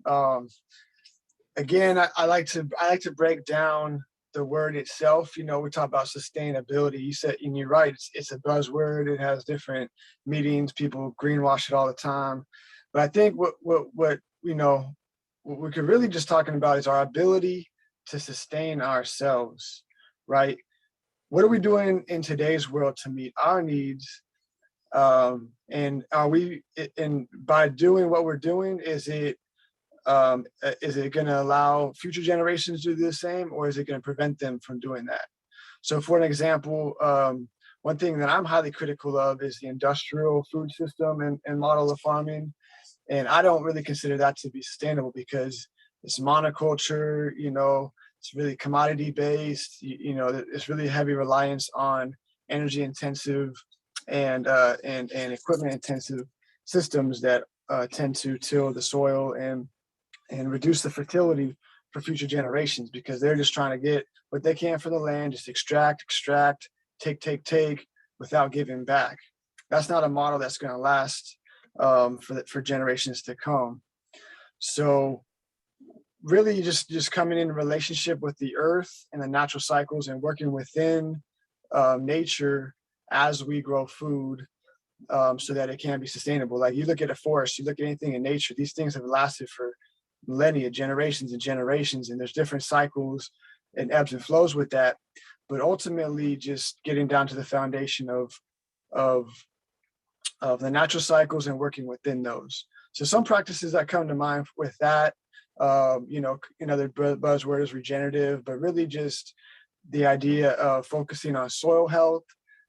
Again, I like to break down the word itself. We talk about sustainability. You said, and you're right, it's a buzzword. It has different meanings. People greenwash it all the time. But I think what we could really just talking about is our ability to sustain ourselves, right? What are we doing in today's world to meet our needs? And by doing what we're doing, is it going to allow future generations to do the same, or is it going to prevent them from doing that? So for an example, one thing that I'm highly critical of is the industrial food system and model of farming. And I don't really consider that to be sustainable because it's monoculture, it's really commodity based, it's really heavy reliance on energy intensive and equipment intensive systems that tend to till the soil and reduce the fertility for future generations, because they're just trying to get what they can for the land, just extract, take without giving back. That's not a model that's going to last for generations to come. So really just coming in relationship with the earth and the natural cycles and working within nature as we grow food, so that it can be sustainable. Like you look at a forest, you look at anything in nature, these things have lasted for millennia, generations and generations, and there's different cycles and ebbs and flows with that. But ultimately just getting down to the foundation of the natural cycles and working within those. So some practices that come to mind with that, another buzzword is regenerative, but really just the idea of focusing on soil health,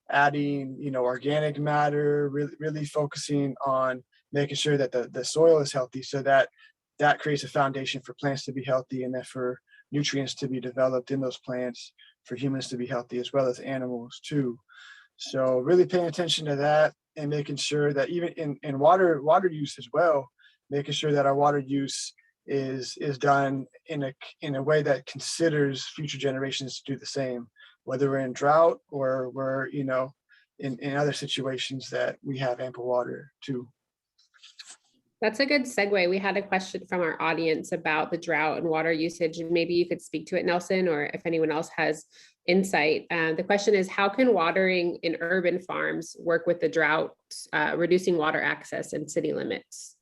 adding, organic matter, really focusing on making sure that the soil is healthy, so that creates a foundation for plants to be healthy, and then for nutrients to be developed in those plants for humans to be healthy, as well as animals too. So really paying attention to that and making sure that even in water use as well, making sure that our water use is done in a way that considers future generations to do the same, whether we're in drought or we're in other situations that we have ample water too. That's a good segue. We had a question from our audience about the drought and water usage, and maybe you could speak to it, Nelson, or if anyone else has insight. The question is, how can watering in urban farms work with the drought, reducing water access and city limits?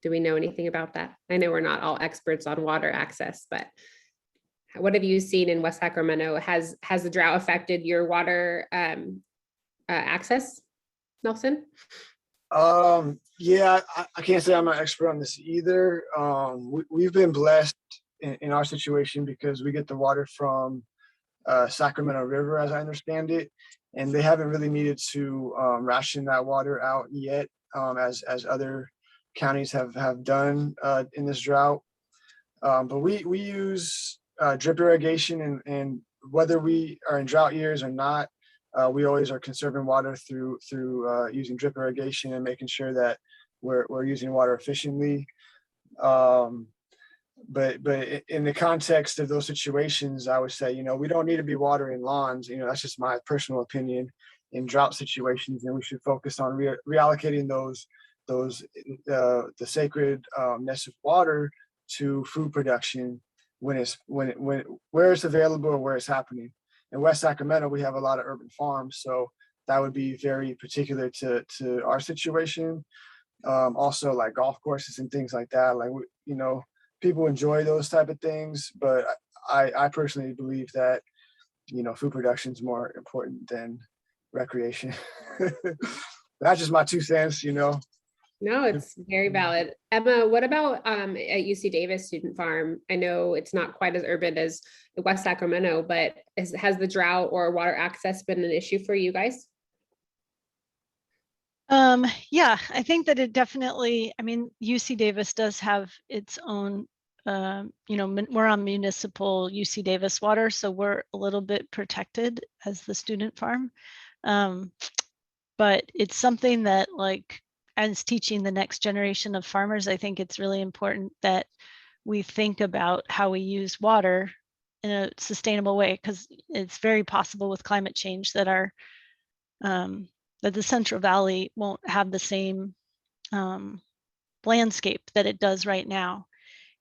Do we know anything about that? I know we're not all experts on water access, but what have you seen in West Sacramento? Has the drought affected your water access, Nelson? Yeah, I can't say I'm an expert on this either. We've been blessed in our situation because we get the water from Sacramento River, as I understand it, and they haven't really needed to ration that water out yet, as other counties have done in this drought. But we use drip irrigation, and whether we are in drought years or not, we always are conserving water through using drip irrigation and making sure that we're using water efficiently. But in the context of those situations, I would say, we don't need to be watering lawns. That's just my personal opinion. In drought situations, and we should focus on reallocating the sacredness of water to food production where it's available or where it's happening. In West Sacramento, we have a lot of urban farms, so that would be very particular to our situation. Also, like golf courses and things like that. Like, people enjoy those type of things, but I personally believe that, food production is more important than recreation. That's just my 2 cents, No, it's very valid. Emma, what about at UC Davis Student Farm? I know it's not quite as urban as West Sacramento, but has the drought or water access been an issue for you guys? Yeah, I think that it definitely, UC Davis does have its own, we're on municipal UC Davis water, so we're a little bit protected as the student farm. But it's something that, like, as teaching the next generation of farmers, I think it's really important that we think about how we use water in a sustainable way, because it's very possible with climate change that that the Central Valley won't have the same landscape that it does right now.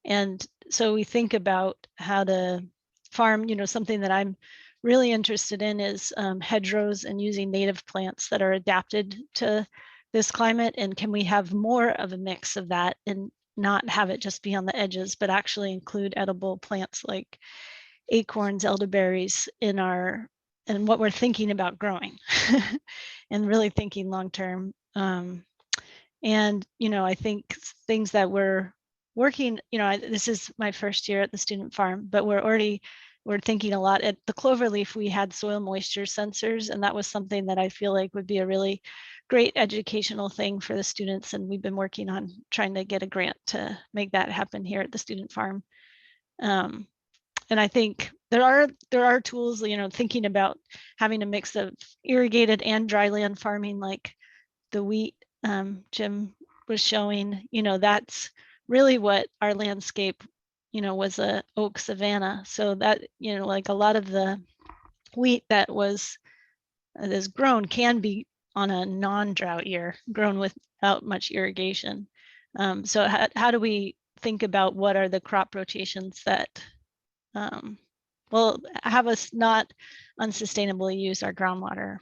And so we think about how to farm, something that I'm really interested in is hedgerows and using native plants that are adapted to this climate. And can we have more of a mix of that and not have it just be on the edges, but actually include edible plants like acorns, elderberries in what we're thinking about growing and really thinking long-term. And, I think things that we're working, this is my first year at the student farm, but we're thinking a lot. At the Cloverleaf, we had soil moisture sensors, and that was something that I feel like would be a really great educational thing for the students. And we've been working on trying to get a grant to make that happen here at the student farm. And I think there are tools, thinking about having a mix of irrigated and dry land farming, like the wheat Jim was showing. That's really what our landscape, was a oak savanna. So that, like a lot of the wheat that is grown can be on a non-drought year, grown without much irrigation. So how do we think about what are the crop rotations that will have us not unsustainably use our groundwater?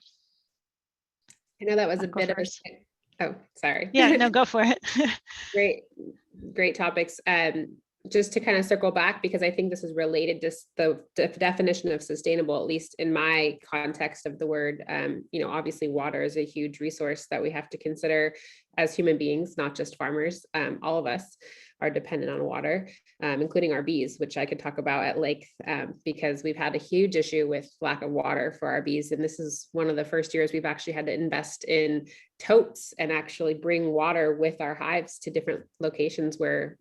I know that was a Go bit first. of a, oh, sorry. Yeah, no, go for it. Great topics. Just to kind of circle back, because I think this is related to the definition of sustainable, at least in my context of the word. Obviously water is a huge resource that we have to consider as human beings, not just farmers. All of us are dependent on water, including our bees, which I could talk about at length, because we've had a huge issue with lack of water for our bees. And this is one of the first years we've actually had to invest in totes and actually bring water with our hives to different locations where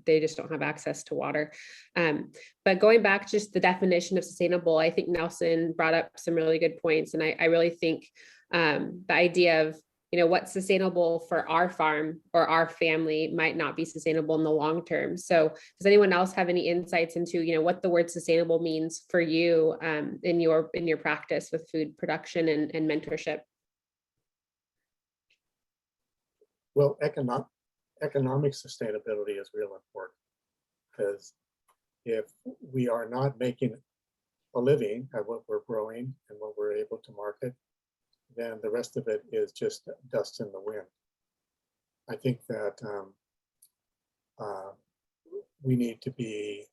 they just don't have access to water. But going back to just the definition of sustainable, I think Nelson brought up some really good points. And I really think the idea of, what's sustainable for our farm or our family might not be sustainable in the long term. So does anyone else have any insights into, what the word sustainable means for you in your practice with food production and mentorship? Well, economic sustainability is real important, because if we are not making a living at what we're growing and what we're able to market, then the rest of it is just dust in the wind. I think that we need to be,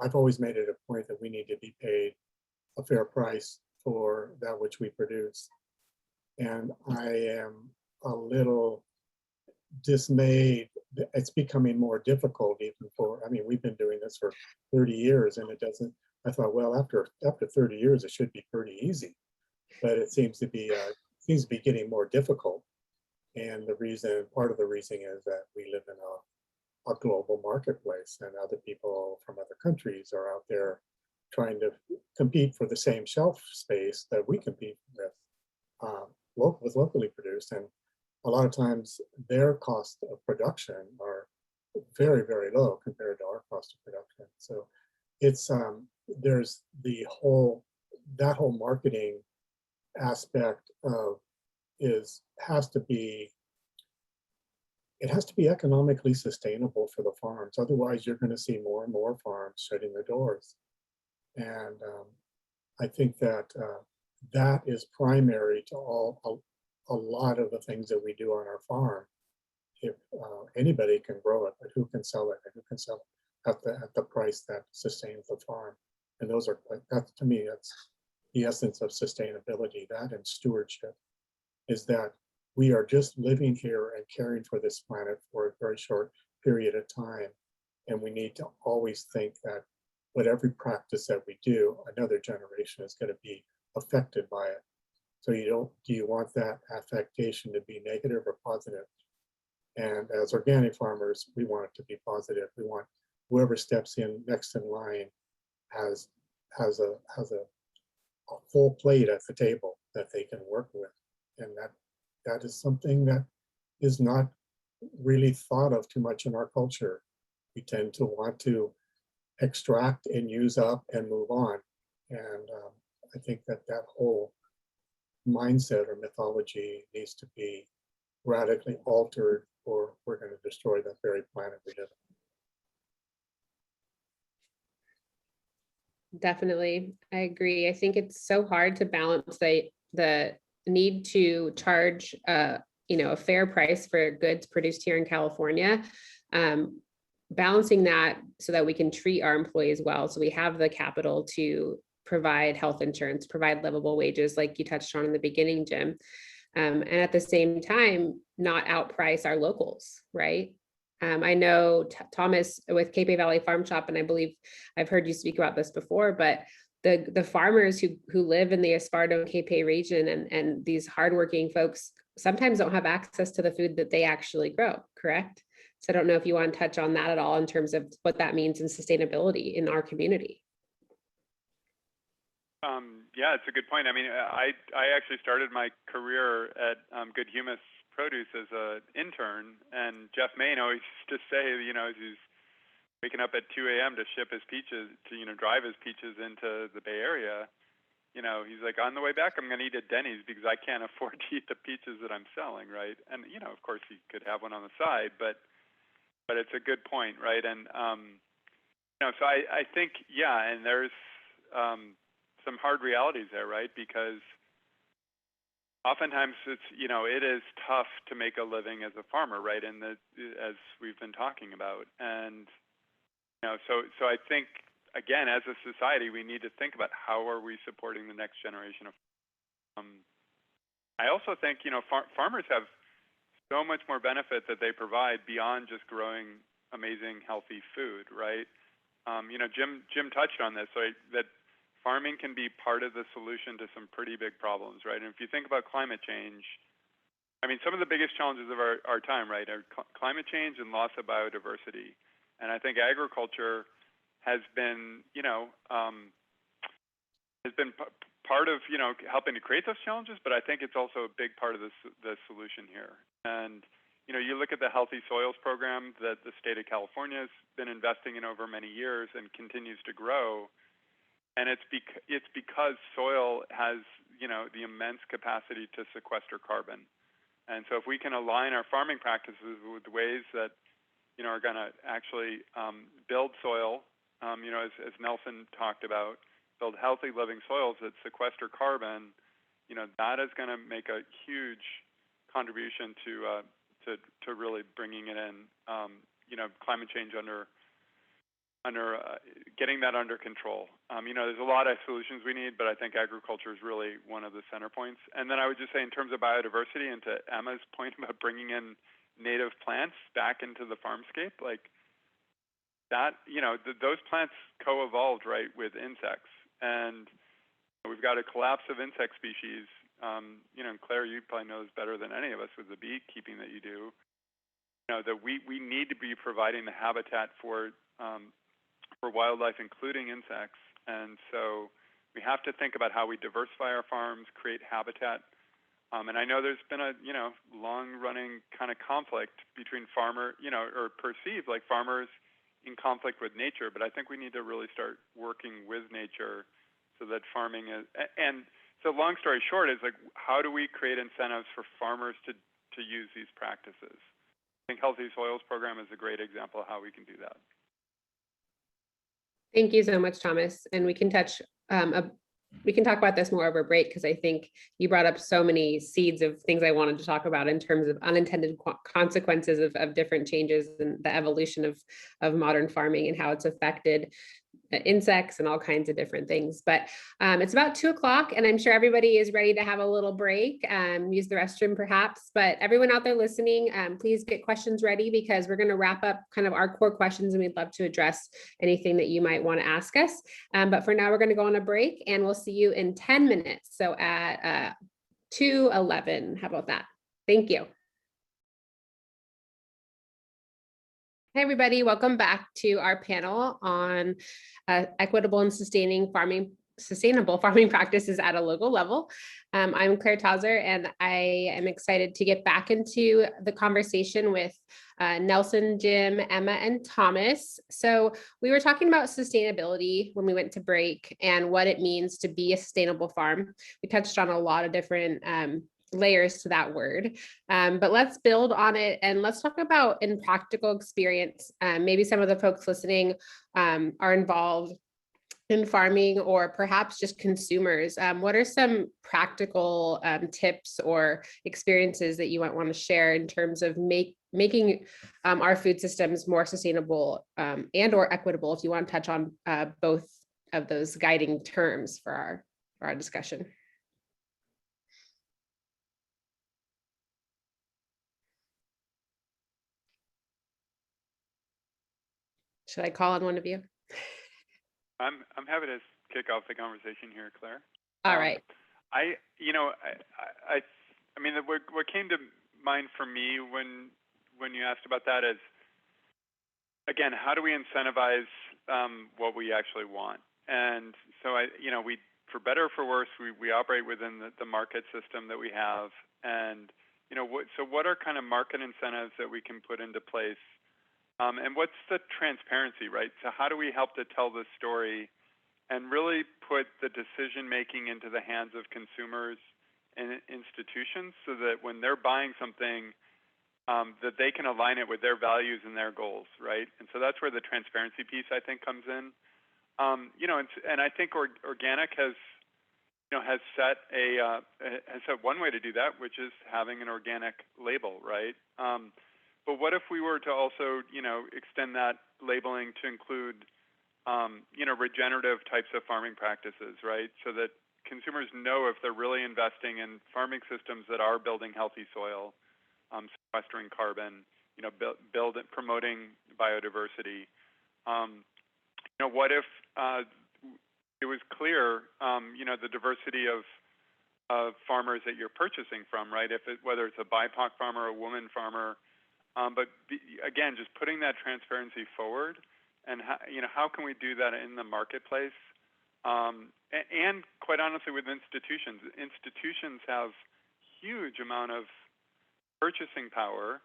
I've always made it a point that we need to be paid a fair price for that which we produce. And I am a little dismayed. It's becoming more difficult even for, I mean, we've been doing this for 30 years and it doesn't, I thought, well, after 30 years, it should be pretty easy, but it seems to be getting more difficult. And the reason, part of the reason is that we live in a global marketplace, and other people from other countries are out there trying to compete for the same shelf space that we compete with locally produced. And a lot of times their cost of production are very, very low compared to our cost of production. So it's there's that whole marketing aspect of has to be economically sustainable for the farms. Otherwise, you're going to see more and more farms shutting their doors. And I think that that is primary to a lot of the things that we do on our farm. If anybody can grow it, but who can sell it, and who can sell it at the price that sustains the farm? And those are, that's, to me, that's the essence of sustainability. That and stewardship is that we are just living here and caring for this planet for a very short period of time. And we need to always think that whatever practice that we do, another generation is going to be affected by it. So do you want that affectation to be negative or positive? And as organic farmers, we want it to be positive. We want whoever steps in next in line has a full plate at the table that they can work with. And that is something that is not really thought of too much in our culture. We tend to want to extract and use up and move on. And I think that whole mindset or mythology needs to be radically altered, or we're going to destroy that very planet we live in. Definitely, I agree. I think it's so hard to balance the need to charge a fair price for goods produced here in California, balancing that so that we can treat our employees well, so we have the capital to provide health insurance, provide livable wages, like you touched on in the beginning, Jim, and at the same time not outprice our locals, right? I know Thomas with Cape Valley Farm Shop, and I believe I've heard you speak about this before, but the farmers who live in the Esparto Cape region and these hardworking folks sometimes don't have access to the food that they actually grow, correct? So I don't know if you want to touch on that at all in terms of what that means in sustainability in our community. Yeah, it's a good point. I mean, I actually started my career at Good Humus Produce as an intern, and Jeff Main always used to say, he's waking up at 2 a.m. to ship his peaches, to drive his peaches into the Bay Area. He's like, on the way back, I'm going to eat at Denny's because I can't afford to eat the peaches that I'm selling, right? And of course, he could have one on the side, but it's a good point, right? And so I think, yeah, and there's some hard realities there, right? Because oftentimes it's, it is tough to make a living as a farmer, right? And as we've been talking about. And, so I think, again, as a society, we need to think about how are we supporting the next generation of, I also think, farmers have so much more benefit that they provide beyond just growing amazing, healthy food, right? Jim touched on this, right? That farming can be part of the solution to some pretty big problems, right? And if you think about climate change, I mean, some of the biggest challenges of our time, right, are climate change and loss of biodiversity. And I think agriculture has been, part of, helping to create those challenges, but I think it's also a big part of the solution here. And, you look at the Healthy Soils program that the state of California has been investing in over many years and continues to grow. And it's because soil has, the immense capacity to sequester carbon. And so if we can align our farming practices with ways that are going to actually build soil, as Nelson talked about, build healthy living soils that sequester carbon, that is going to make a huge contribution to really bringing it in, climate change under getting that under control. There's a lot of solutions we need, but I think agriculture is really one of the center points. And then I would just say, in terms of biodiversity, and to Emma's point about bringing in native plants back into the farmscape, like that, those plants co-evolved, right, with insects. And we've got a collapse of insect species. And Claire, you probably know this better than any of us with the beekeeping that you do. That we need to be providing the habitat for wildlife, including insects. And so we have to think about how we diversify our farms, create habitat. And I know there's been a long-running kind of conflict between or perceived like farmers in conflict with nature. But I think we need to really start working with nature so that farming is. And so, long story short, is like, how do we create incentives for farmers to use these practices? I think Healthy Soils program is a great example of how we can do that. Thank you so much, Thomas. And we can we can talk about this more over break, because I think you brought up so many seeds of things I wanted to talk about in terms of unintended consequences of different changes and the evolution of modern farming and how it's affected insects and all kinds of different things. But it's about 2 o'clock, and I'm sure everybody is ready to have a little break, use the restroom perhaps. But everyone out there listening, please get questions ready, because we're going to wrap up kind of our core questions, and we'd love to address anything that you might want to ask us. But for now, we're going to go on a break, and we'll see you in 10 minutes. So at 2:11, how about that? Thank you. Hey everybody, welcome back to our panel on equitable and sustainable farming practices at a local level. I'm Claire Tauser, and I am excited to get back into the conversation with Nelson, Jim, Emma, and Thomas. So we were talking about sustainability when we went to break and what it means to be a sustainable farm. We touched on a lot of different layers to that word, but let's build on it, and let's talk about, in practical experience, maybe some of the folks listening are involved in farming, or perhaps just consumers. What are some practical tips or experiences that you might want to share in terms of making our food systems more sustainable and or equitable, if you want to touch on both of those guiding terms for our discussion? Should I call on one of you? I'm happy to kick off the conversation here, Claire. All right. I mean, what came to mind for me when you asked about that is, again, how do we incentivize what we actually want? And so we, for better or for worse, we operate within the market system that we have. And so what are kind of market incentives that we can put into place? And what's the transparency, right? So how do we help to tell this story and really put the decision-making into the hands of consumers and institutions, so that when they're buying something, that they can align it with their values and their goals, right? And so that's where the transparency piece, I think, comes in. And I think organic has set one way to do that, which is having an organic label, right? But what if we were to also, extend that labeling to include, regenerative types of farming practices, right? So that consumers know if they're really investing in farming systems that are building healthy soil, sequestering carbon, promoting biodiversity. What if it was clear, the diversity of farmers that you're purchasing from, right? Whether it's a BIPOC farmer, a woman farmer. But again, just putting that transparency forward, and how can we do that in the marketplace? And quite honestly, with institutions have huge amount of purchasing power.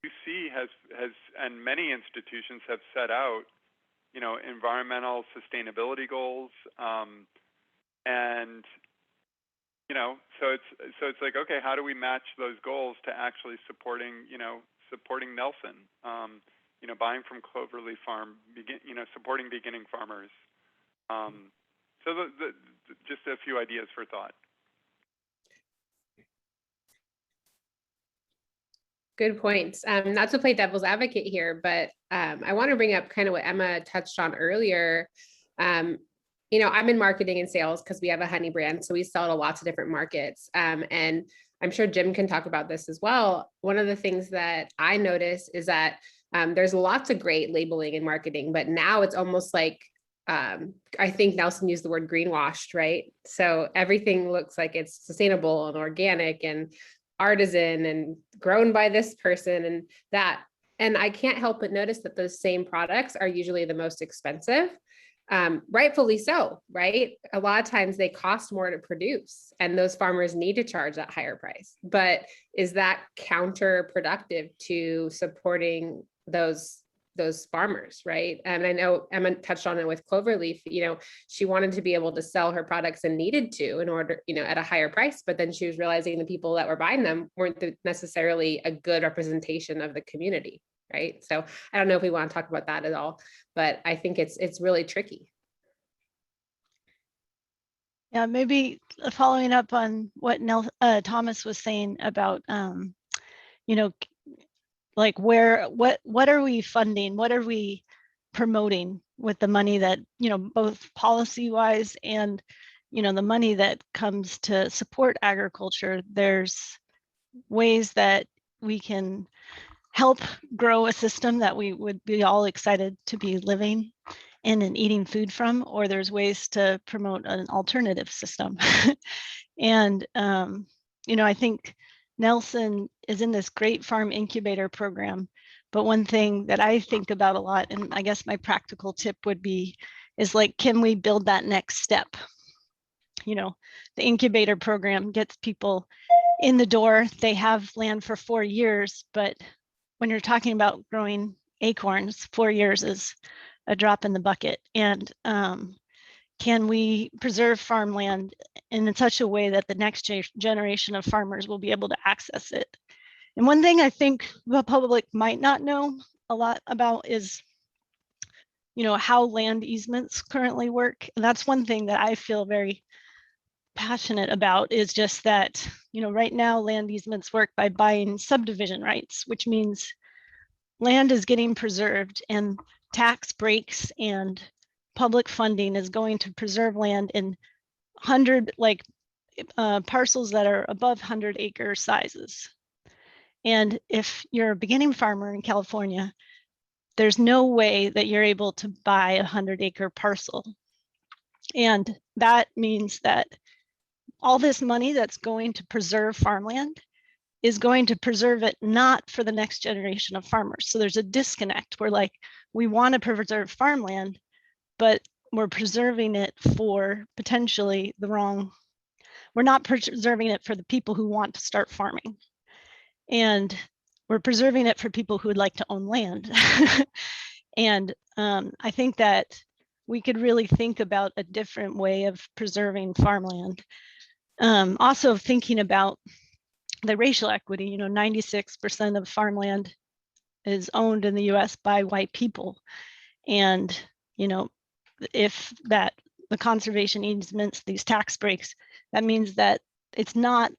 UC has and many institutions have set out, environmental sustainability goals, and so it's like, okay, how do we match those goals to actually supporting Nelson? buying from Cloverleaf Farm, supporting beginning farmers. So just a few ideas for thought. Good points. Not to play devil's advocate here, but I want to bring up kind of what Emma touched on earlier. I'm in marketing and sales because we have a honey brand, so we sell to lots of different markets. And I'm sure Jim can talk about this as well. One of the things that I notice is that there's lots of great labeling and marketing, but now it's almost like, I think Nelson used the word greenwashed, right? So everything looks like it's sustainable and organic and artisan and grown by this person and that. And I can't help but notice that those same products are usually the most expensive. Rightfully so, right? A lot of times they cost more to produce and those farmers need to charge that higher price. But is that counterproductive to supporting those farmers, right? And I know Emma touched on it with Cloverleaf, she wanted to be able to sell her products and needed to in order, at a higher price, but then she was realizing the people that were buying them weren't necessarily a good representation of the community, right? So I don't know if we want to talk about that at all, but I think it's really tricky. Yeah, maybe following up on what Thomas was saying about, like what are we funding? What are we promoting with the money that, both policy wise and, the money that comes to support agriculture? There's ways that we can help grow a system that we would be all excited to be living in and eating food from, or there's ways to promote an alternative system. And, I think Nelson is in this great farm incubator program, but one thing that I think about a lot, and I guess my practical tip would be, is like, can we build that next step? The incubator program gets people in the door, they have land for 4 years, but when you're talking about growing acorns, 4 years is a drop in the bucket. And can we preserve farmland in such a way that the next generation of farmers will be able to access it? And one thing I think the public might not know a lot about is, how land easements currently work. And that's one thing that I feel very passionate about, is just that, right now land easements work by buying subdivision rights, which means land is getting preserved and tax breaks and public funding is going to preserve land in parcels that are above 100-acre sizes. And if you're a beginning farmer in California, there's no way that you're able to buy a 100-acre parcel. And that means that all this money that's going to preserve farmland is going to preserve it not for the next generation of farmers. So there's a disconnect where, like, we want to preserve farmland, but we're preserving it for potentially the wrong, we're not preserving it for the people who want to start farming. And we're preserving it for people who would like to own land. And I think that we could really think about a different way of preserving farmland. Also thinking about the racial equity, 96% of farmland is owned in the US by white people. And, if the conservation easements, these tax breaks, that means that it's not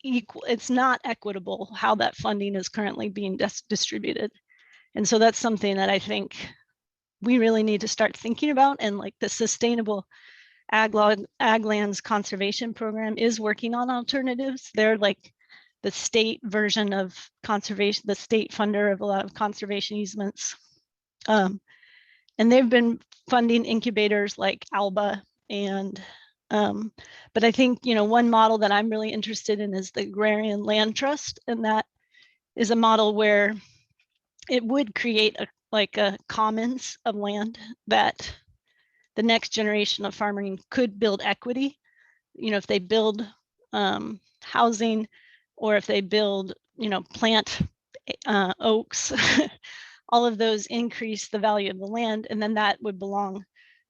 equal, it's not equitable how that funding is currently being distributed. And so that's something that I think we really need to start thinking about. And like the Sustainable Ag Lands Conservation Program is working on alternatives. They're like the state version of conservation, the state funder of a lot of conservation easements. And they've been funding incubators like ALBA. And but I think, one model that I'm really interested in is the Agrarian Land Trust. And that is a model where it would create a commons of land that the next generation of farming could build equity. If they build housing, or if they build, plant oaks, all of those increase the value of the land, and then that would belong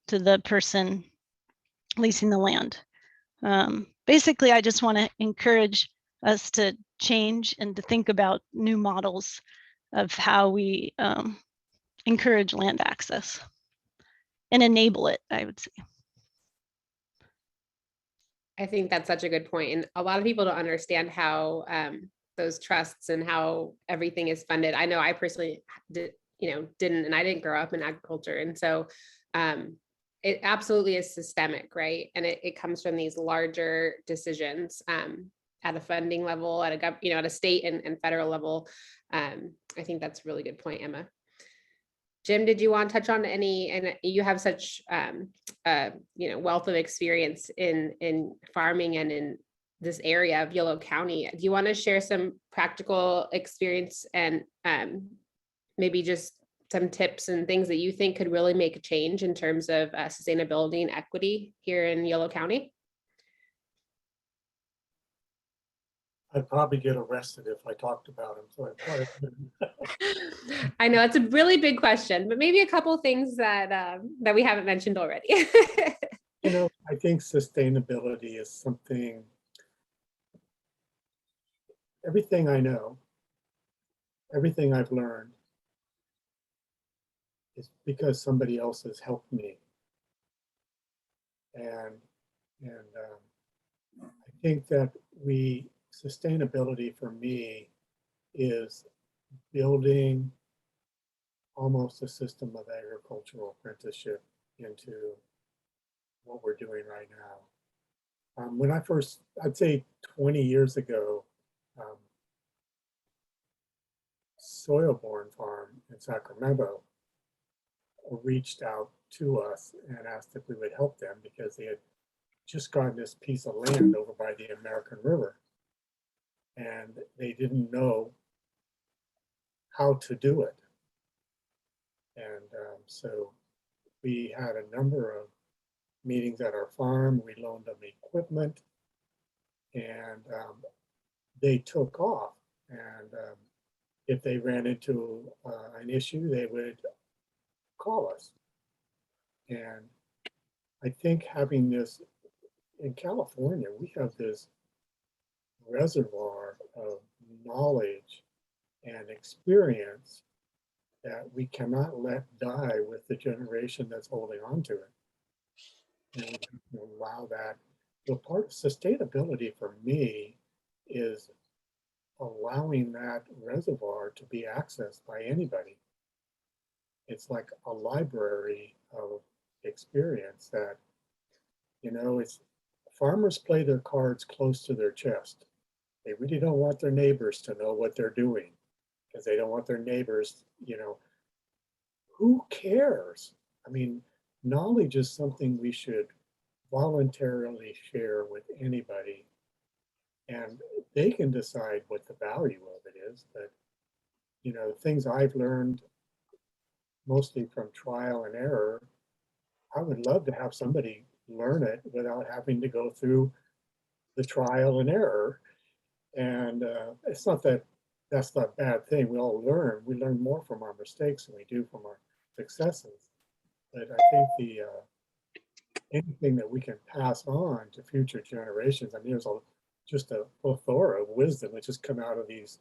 to the person leasing the land. Basically, I just want to encourage us to change and to think about new models of how we encourage land access and enable it, I would say. I think that's such a good point. And a lot of people don't understand how those trusts and how everything is funded. I know I personally didn't, and I didn't grow up in agriculture. And so it absolutely is systemic, right? And it comes from these larger decisions at a funding level, at a state and federal level. I think that's a really good point, Emma. Jim, did you want to touch on any, and you have such wealth of experience in farming and in this area of Yolo County. Do you want to share some practical experience and maybe just some tips and things that you think could really make a change in terms of sustainability and equity here in Yolo County? I'd probably get arrested if I talked about him. So I probably I know it's a really big question, but maybe a couple things that we haven't mentioned already. I think sustainability is something, everything I know, everything I've learned is because somebody else has helped me. And I think that sustainability for me is building almost a system of agricultural apprenticeship into what we're doing right now. When I'd say 20 years ago, Soilborn Farm in Sacramento reached out to us and asked if we would help them because they had just gotten this piece of land over by the American River. And they didn't know how to do it. And so we had a number of meetings at our farm. We loaned them equipment and they took off. And if they ran into an issue, they would call us. And I think having this in California, we have this reservoir of knowledge and experience that we cannot let die with the generation that's holding on to it. And allow that. So part of sustainability for me is allowing that reservoir to be accessed by anybody. It's like a library of experience that, it's farmers play their cards close to their chest. They really don't want their neighbors to know what they're doing because they don't want their neighbors, who cares? I mean, knowledge is something we should voluntarily share with anybody and they can decide what the value of it is. But, things I've learned mostly from trial and error, I would love to have somebody learn it without having to go through the trial and error. And it's not that that's not a bad thing. We all learn. We learn more from our mistakes than we do from our successes. But I think anything that we can pass on to future generations, I mean, there's just a plethora of wisdom that just come out of these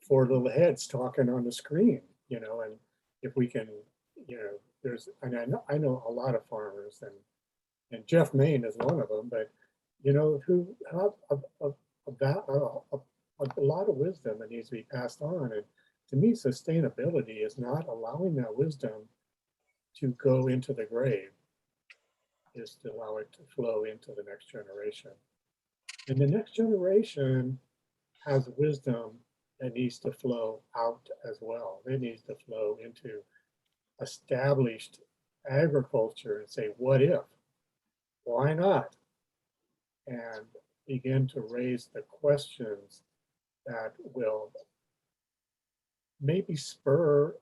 four little heads talking on the screen, and if we can, I know a lot of farmers and Jeff Main is one of them, but who have a lot of wisdom that needs to be passed on. And to me, sustainability is not allowing that wisdom to go into the grave, is to allow it to flow into the next generation. And the next generation has wisdom that needs to flow out as well. It needs to flow into established agriculture and say, what if? Why not? And begin to raise the questions that will maybe spur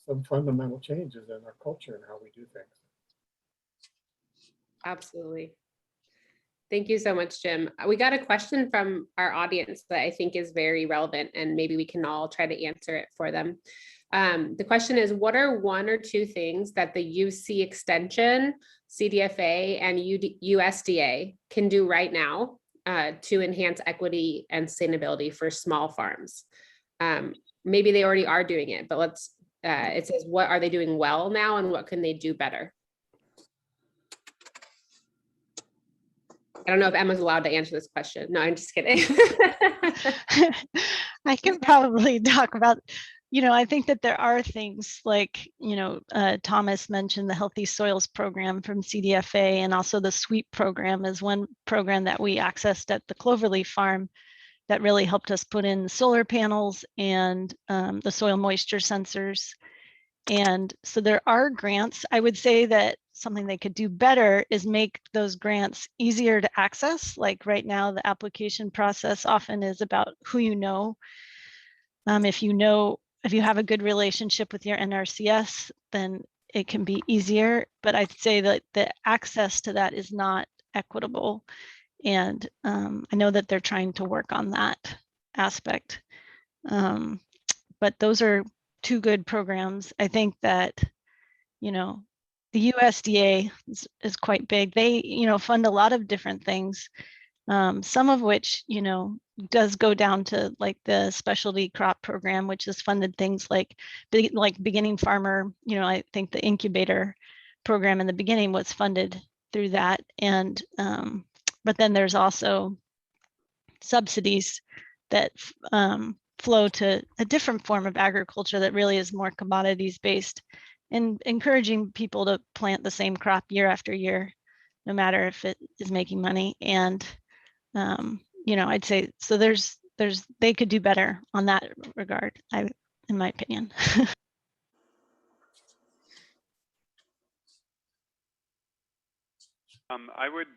some fundamental changes in our culture and how we do things. Absolutely. Thank you so much, Jim. We got a question from our audience that I think is very relevant and maybe we can all try to answer it for them. The question is, what are one or two things that the UC Extension, CDFA, and USDA can do right now to enhance equity and sustainability for small farms? Maybe they already are doing it, but let's it says, what are they doing well now and what can they do better? I don't know if Emma's allowed to answer this question. No, I'm just kidding. I can probably talk about, I think that there are things like, Thomas mentioned the Healthy Soils program from CDFA, and also the SWEEP program is one program that we accessed at the Cloverleaf farm that really helped us put in solar panels and the soil moisture sensors. And so there are grants. I would say that something they could do better is make those grants easier to access. Like right now, the application process often is about who you know. If you have a good relationship with your NRCS, then it can be easier. But I'd say that the access to that is not equitable. And I know that they're trying to work on that aspect. But those are two good programs. I think that, the USDA is quite big. They, fund a lot of different things, some of which, does go down to like the specialty crop program, which has funded things like beginning farmer. I think the incubator program in the beginning was funded through that. And, but then there's also subsidies that flow to a different form of agriculture that really is more commodities based, and encouraging people to plant the same crop year after year, no matter if it is making money. And I'd say so. They could do better on that regard, in my opinion. I would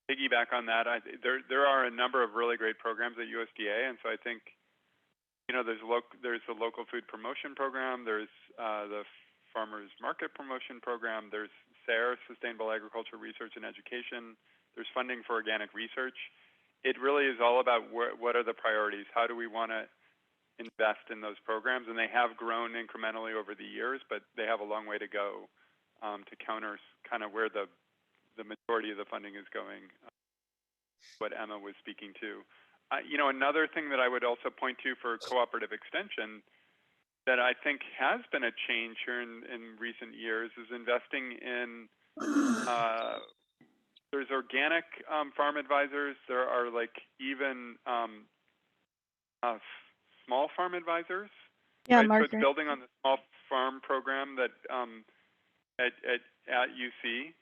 piggyback on that. There are a number of really great programs at USDA, and so I think there's the local food promotion program, there's the farmers market promotion program, there's SARE, Sustainable Agriculture Research and Education, there's funding for organic research. It really is all about what are the priorities, how do we want to invest in those programs, and they have grown incrementally over the years, but they have a long way to go to counter kind of where the majority of the funding is going, what Emma was speaking to. Another thing that I would also point to for cooperative extension that I think has been a change here in recent years is investing in, there's organic farm advisors, there are like even small farm advisors. Yeah, right? Margaret. So it's building on the small farm program that at UC.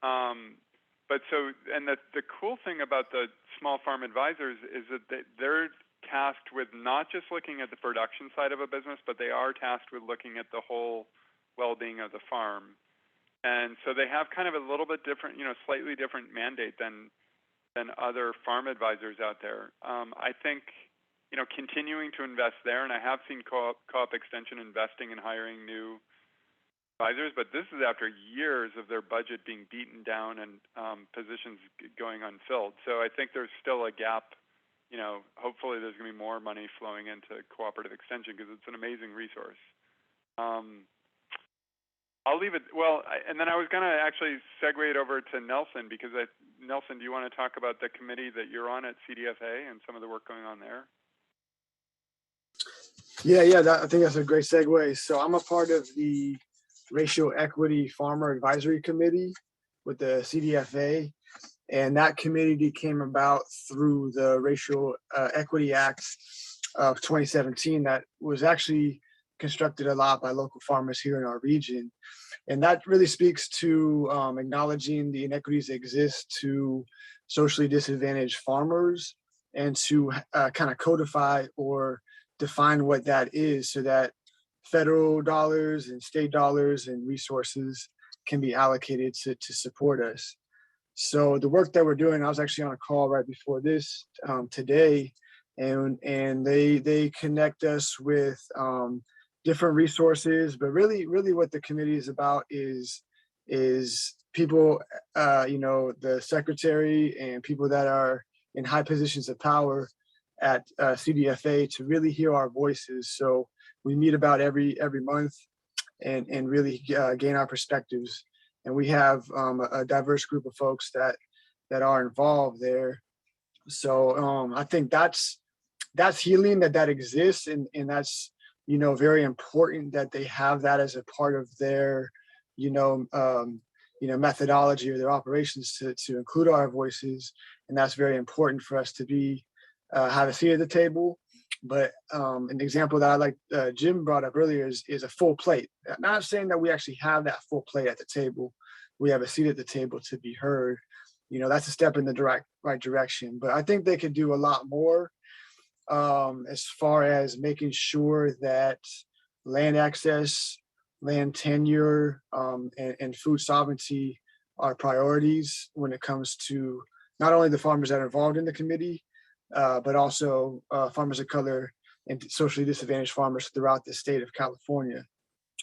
And the cool thing about the small farm advisors is that they're tasked with not just looking at the production side of a business, but they are tasked with looking at the whole well-being of the farm. And so they have kind of a little bit different, slightly different mandate than other farm advisors out there. I think, continuing to invest there, and I have seen co-op extension investing and hiring new advisors, but this is after years of their budget being beaten down and positions going unfilled. So I think there's still a gap. Hopefully there's going to be more money flowing into cooperative extension because it's an amazing resource. I'll leave it. Well, and then I was going to actually segue it over to Nelson because Nelson, do you want to talk about the committee that you're on at CDFA and some of the work going on there? Yeah, I think that's a great segue. So I'm a part of the Racial Equity Farmer Advisory Committee with the CDFA, and that committee came about through the Racial Equity Act of 2017 that was actually constructed a lot by local farmers here in our region. And that really speaks to acknowledging the inequities that exist to socially disadvantaged farmers and to kind of codify or define what that is so that federal dollars and state dollars and resources can be allocated to support us. So the work that we're doing, I was actually on a call right before this today, and they connect us with different resources, but really what the committee is about is people, the secretary and people that are in high positions of power at CDFA to really hear our voices. So we meet about every month and really gain our perspectives. And we have a diverse group of folks that are involved there. So I think that's healing that exists, and that's very important that they have that as a part of their, methodology or their operations to include our voices. And that's very important for us to be, have a seat at the table. But an example that I like Jim brought up earlier is a full plate. Not saying that we actually have that full plate at the table. We have a seat at the table to be heard. That's a step in the right direction. But I think they could do a lot more as far as making sure that land access, land tenure, and food sovereignty are priorities when it comes to not only the farmers that are involved in the committee, but also farmers of color and socially disadvantaged farmers throughout the state of California.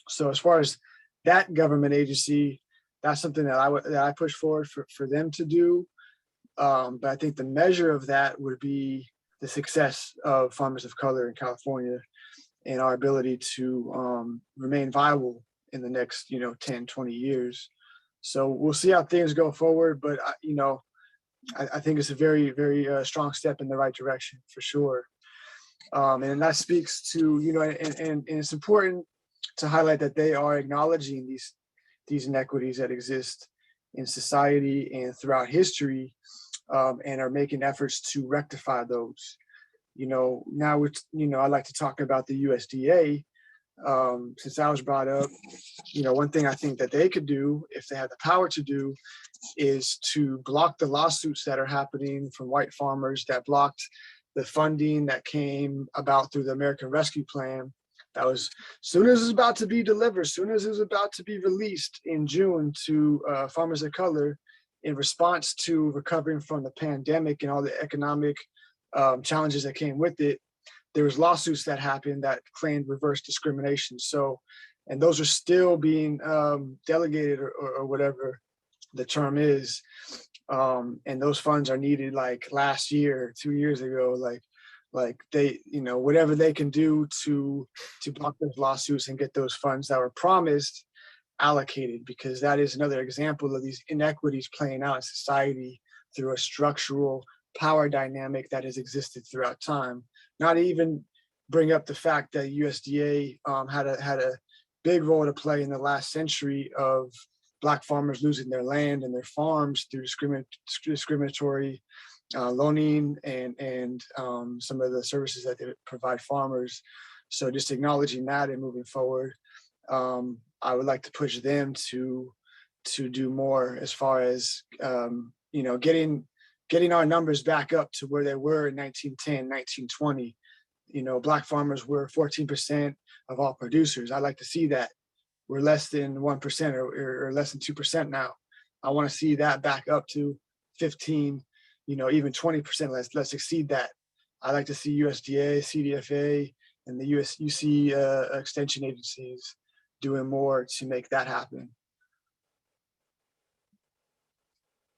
So as far as that government agency, that's something that I push forward for them to do. But I think the measure of that would be the success of farmers of color in California and our ability to remain viable in the next, 10, 20 years. So we'll see how things go forward. But, I think it's a very, very strong step in the right direction for sure. And that speaks to, and it's important to highlight that they are acknowledging these inequities that exist in society and throughout history, and are making efforts to rectify those. Now I like to talk about the USDA. Since I was brought up, one thing I think that they could do, if they had the power to do, is to block the lawsuits that are happening from white farmers that blocked the funding that came about through the American Rescue Plan. That was soon as it was about to be delivered, soon as it was about to be released in June to farmers of color in response to recovering from the pandemic and all the economic challenges that came with it. There was lawsuits that happened that claimed reverse discrimination. So, and those are still being delegated or whatever the term is. And those funds are needed like last year, 2 years ago, like they, whatever they can do to block those lawsuits and get those funds that were promised allocated, because that is another example of these inequities playing out in society through a structural power dynamic that has existed throughout time. Not even bring up the fact that USDA had a big role to play in the last century of Black farmers losing their land and their farms through discriminatory loaning and some of the services that they provide farmers. So just acknowledging that and moving forward, I would like to push them to do more as far as getting our numbers back up to where they were in 1910, 1920. Black farmers were 14% of all producers. I'd like to see that. We're less than 1% or less than 2% now. I want to see that back up to 15, even 20%. Let's exceed that. I'd like to see USDA, CDFA, and the UC extension agencies doing more to make that happen.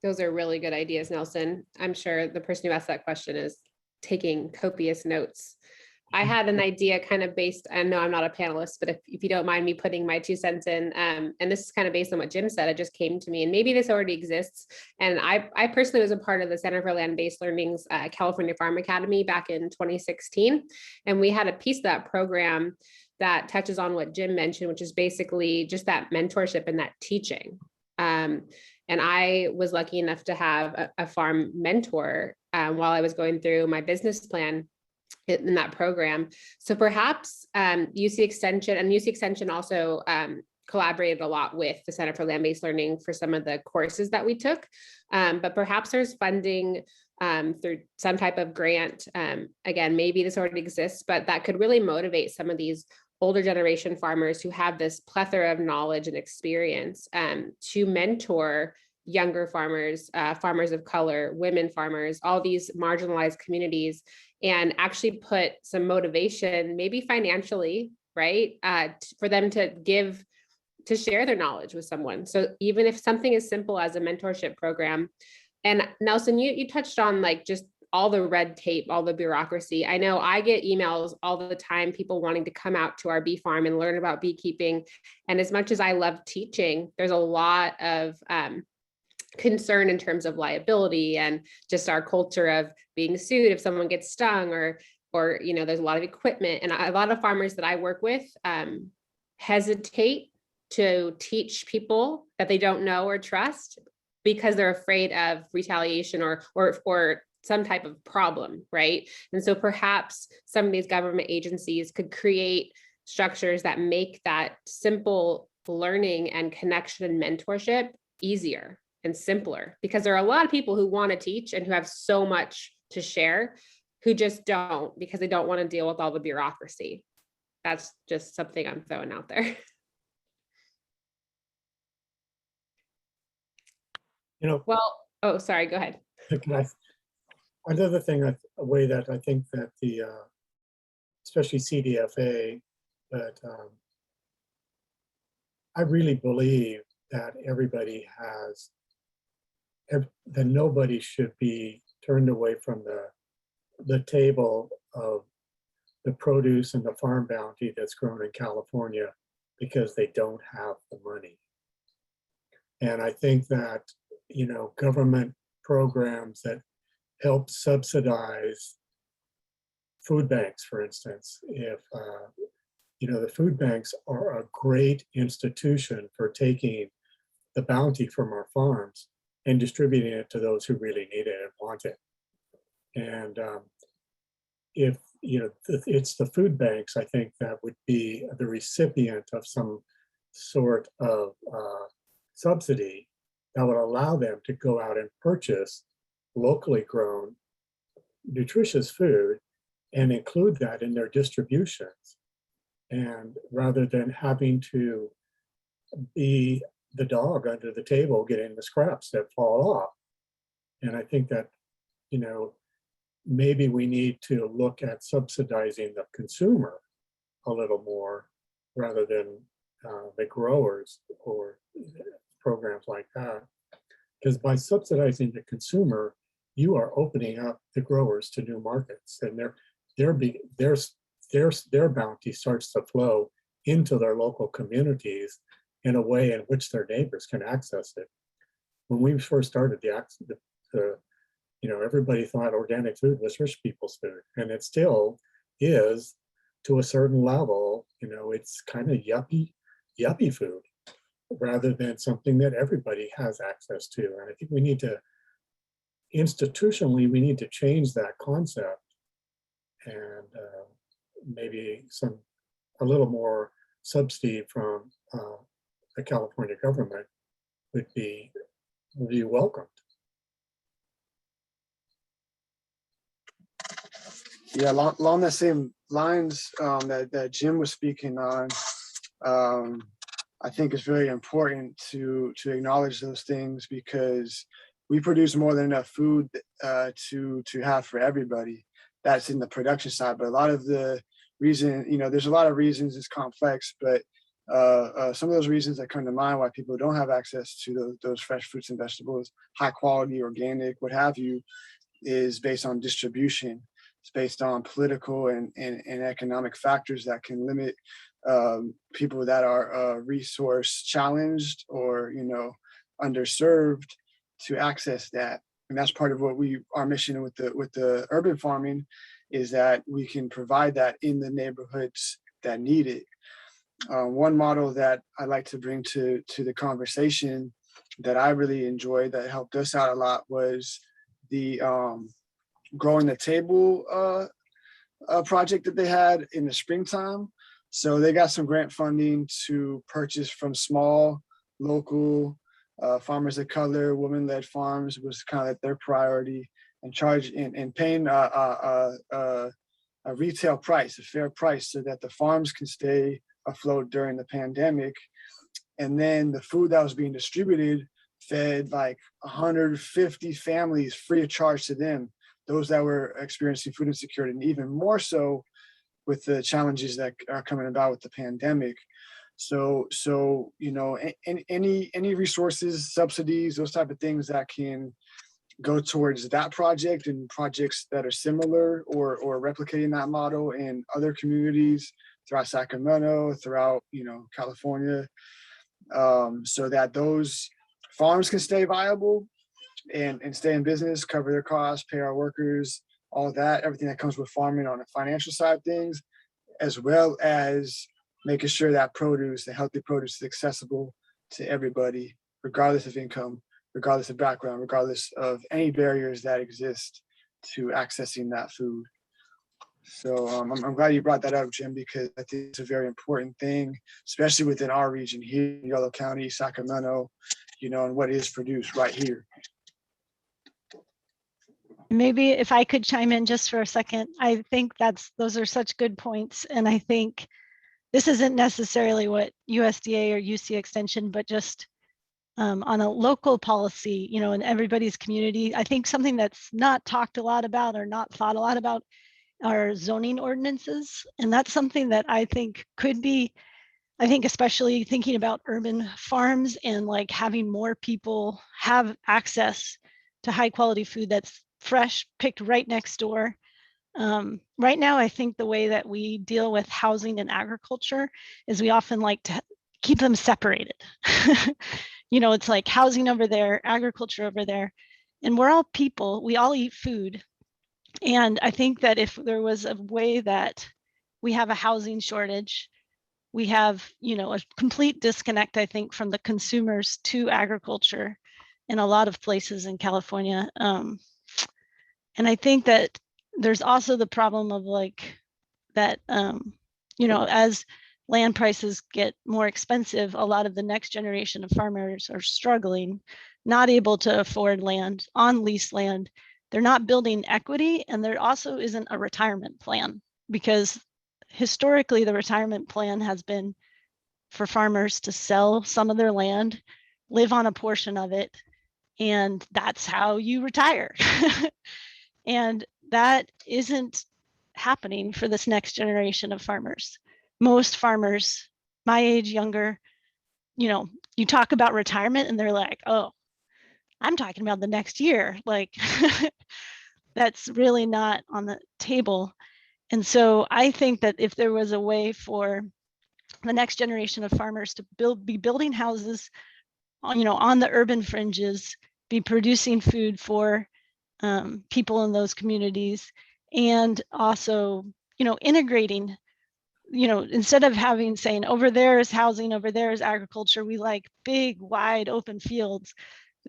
Those are really good ideas, Nelson. I'm sure the person who asked that question is taking copious notes. I had an idea kind of based, I know I'm not a panelist, but if you don't mind me putting my 2 cents in, and this is kind of based on what Jim said, it just came to me, and maybe this already exists. And I personally was a part of the Center for Land-Based Learning's California Farm Academy back in 2016. And we had a piece of that program that touches on what Jim mentioned, which is basically just that mentorship and that teaching. And I was lucky enough to have a farm mentor while I was going through my business plan in that program. So perhaps UC Extension also collaborated a lot with the Center for Land-Based Learning for some of the courses that we took. But perhaps there's funding through some type of grant. Again, maybe this already exists, but that could really motivate some of these older generation farmers who have this plethora of knowledge and experience to mentor younger farmers, farmers of color, women farmers, all these marginalized communities, and actually put some motivation, maybe financially, right, for them to share their knowledge with someone. So even if something as simple as a mentorship program, and Nelson, you touched on like just all the red tape, all the bureaucracy. I know I get emails all the time, people wanting to come out to our bee farm and learn about beekeeping. And as much as I love teaching, there's a lot of concern in terms of liability and just our culture of being sued if someone gets stung, or or, there's a lot of equipment, and a lot of farmers that I work with hesitate to teach people that they don't know or trust because they're afraid of retaliation or some type of problem, right? And so perhaps some of these government agencies could create structures that make that simple learning and connection and mentorship easier and simpler, because there are a lot of people who want to teach and who have so much to share who just don't, because they don't want to deal with all the bureaucracy. That's just something I'm throwing out there. Well, oh, sorry, go ahead. Another thing, a way that I think that the, especially CDFA, but I really believe that everybody that nobody should be turned away from the table of the produce and the farm bounty that's grown in California because they don't have the money. And I think that, government programs that help subsidize food banks, for instance, if, the food banks are a great institution for taking the bounty from our farms and distributing it to those who really need it and want it. And if, it's the food banks, I think, that would be the recipient of some sort of subsidy that would allow them to go out and purchase locally grown, nutritious food and include that in their distributions. And rather than having to be the dog under the table getting the scraps that fall off. And I think that, maybe we need to look at subsidizing the consumer a little more rather than the growers or programs like that. Because by subsidizing the consumer, you are opening up the growers to new markets, and their bounty starts to flow into their local communities in a way in which their neighbors can access it. When we first started everybody thought organic food was rich people's food, and it still is to a certain level. It's kind of yuppie food rather than something that everybody has access to. And I think we need to, institutionally, we need to change that concept, and maybe a little more subsidy from the California government would be welcomed. Yeah, along the same lines that Jim was speaking on, I think it's very important to acknowledge those things, because we produce more than enough food to have for everybody. That's in the production side, but a lot of the reason, there's a lot of reasons, it's complex, but some of those reasons that come to mind why people don't have access to those fresh fruits and vegetables, high quality, organic, what have you, is based on distribution. It's based on political and economic factors that can limit people that are resource challenged or underserved to access that. And that's part of what our mission with the urban farming is, that we can provide that in the neighborhoods that need it. One model that I like to bring to the conversation that I really enjoyed that helped us out a lot was the growing the table project that they had in the springtime. So they got some grant funding to purchase from small local farmers of color, women-led farms was kind of like their priority, and charge and paying a retail price, a fair price, so that the farms can stay afloat during the pandemic. And then the food that was being distributed fed like 150 families free of charge to them, those that were experiencing food insecurity, and even more so with the challenges that are coming about with the pandemic. So any resources, subsidies, those type of things that can go towards that project and projects that are similar or replicating that model in other communities throughout Sacramento, throughout California, so that those farms can stay viable and stay in business, cover their costs, pay our workers, all that, everything that comes with farming on the financial side of things, as well as making sure that produce, the healthy produce, is accessible to everybody, regardless of income, regardless of background, regardless of any barriers that exist to accessing that food. So I'm glad you brought that up, Jim, because I think it's a very important thing, especially within our region here in Yolo County, Sacramento, and what is produced right here. Maybe if I could chime in just for a second, I think those are such good points. And I think this isn't necessarily what USDA or UC Extension, but just on a local policy, in everybody's community. I think something that's not talked a lot about or not thought a lot about are zoning ordinances. And that's something that I think could be, especially thinking about urban farms and like having more people have access to high quality food that's fresh, picked right next door. Right now, I think the way that we deal with housing and agriculture is we often like to keep them separated. It's like housing over there, agriculture over there, and we're all people, we all eat food. And I think that if there was a way that we have a housing shortage, we have, a complete disconnect, I think, from the consumers to agriculture in a lot of places in California. And I think that there's also the problem of like that, as land prices get more expensive, a lot of the next generation of farmers are struggling, not able to afford land, on leased land. They're not building equity, and there also isn't a retirement plan, because historically the retirement plan has been for farmers to sell some of their land, live on a portion of it, and that's how you retire. And that isn't happening for this next generation of farmers. Most farmers, my age, younger, you talk about retirement and they're like, oh, I'm talking about the next year. Like, that's really not on the table. And so I think that if there was a way for the next generation of farmers to be building houses, on the urban fringes, be producing food for people in those communities, and also, integrating, instead of saying over there is housing, over there is agriculture, we like big, wide open fields,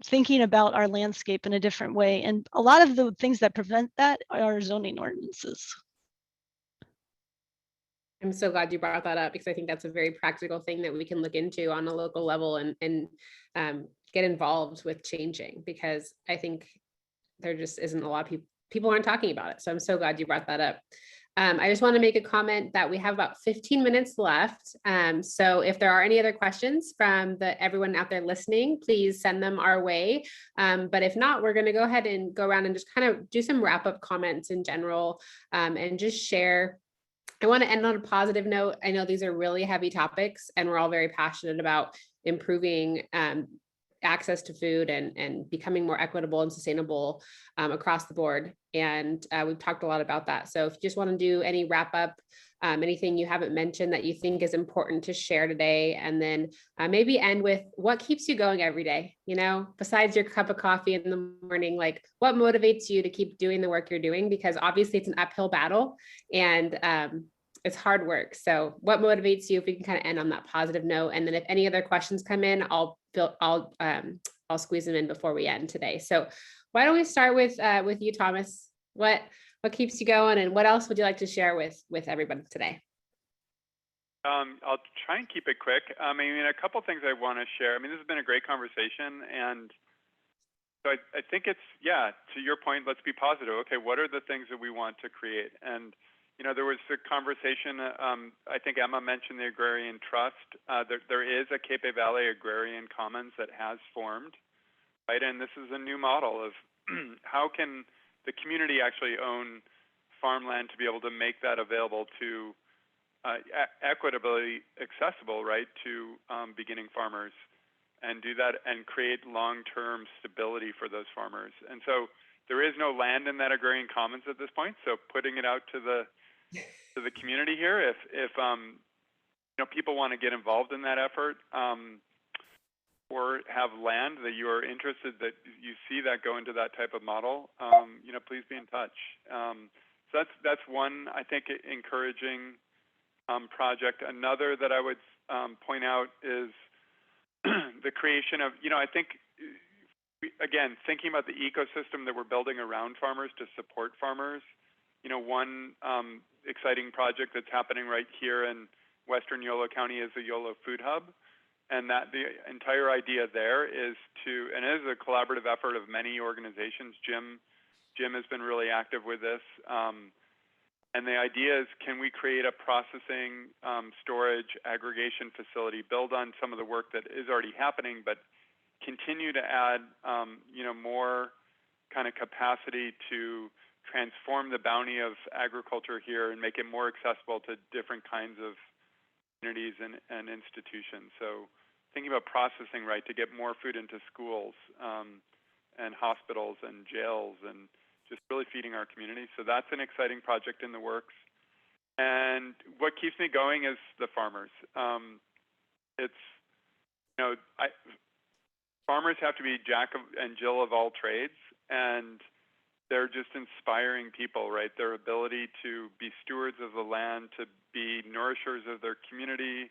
thinking about our landscape in a different way. And a lot of the things that prevent that are zoning ordinances. I'm so glad you brought that up, because I think that's a very practical thing that we can look into on a local level and get involved with changing, because I think there just isn't a lot of people aren't talking about it. So I'm so glad you brought that up. I just want to make a comment that we have about 15 minutes left. So if there are any other questions from everyone out there listening, please send them our way. But if not, we're going to go ahead and go around and just kind of do some wrap-up comments in general, and just share. I want to end on a positive note. I know these are really heavy topics, and we're all very passionate about improving access to food and becoming more equitable and sustainable across the board. And we've talked a lot about that. So if you just want to do any wrap up, anything you haven't mentioned that you think is important to share today, and then maybe end with what keeps you going every day, besides your cup of coffee in the morning, like what motivates you to keep doing the work you're doing, because obviously it's an uphill battle and it's hard work. So what motivates you, if we can kind of end on that positive note, and then if any other questions come in, I'll squeeze them in before we end today. So why don't we start with you, Thomas? What keeps you going, and what else would you like to share with everybody today? I'll try and keep it quick. I mean, a couple things I want to share. I mean, this has been a great conversation, and so I think it's, to your point, let's be positive. Okay, what are the things that we want to create? And there was a conversation, I think Emma mentioned the agrarian trust. There is a Cape Valley Agrarian Commons that has formed, right? And this is a new model of how can the community actually own farmland to be able to make that available to equitably accessible, right, to beginning farmers, and do that and create long-term stability for those farmers. And so there is no land in that agrarian commons at this point. So putting it out to the community here, if people want to get involved in that effort. or have land that you are interested, that you see that go into that type of model, please be in touch. So that's one, I think, encouraging project. Another that I would point out is the creation of, I think, again, thinking about the ecosystem that we're building around farmers to support farmers. One exciting project that's happening right here in Western Yolo County is the Yolo Food Hub. And that the entire idea there is and it is a collaborative effort of many organizations. Jim has been really active with this. And the idea is, can we create a processing, storage, aggregation facility, build on some of the work that is already happening, but continue to add, more kind of capacity to transform the bounty of agriculture here and make it more accessible to different kinds of communities and institutions. So thinking about processing, right, to get more food into schools and hospitals and jails and just really feeding our community. So that's an exciting project in the works. And what keeps me going is the farmers. Farmers have to be Jack and Jill of all trades, and they're just inspiring people, right? Their ability to be stewards of the land, to be nourishers of their community,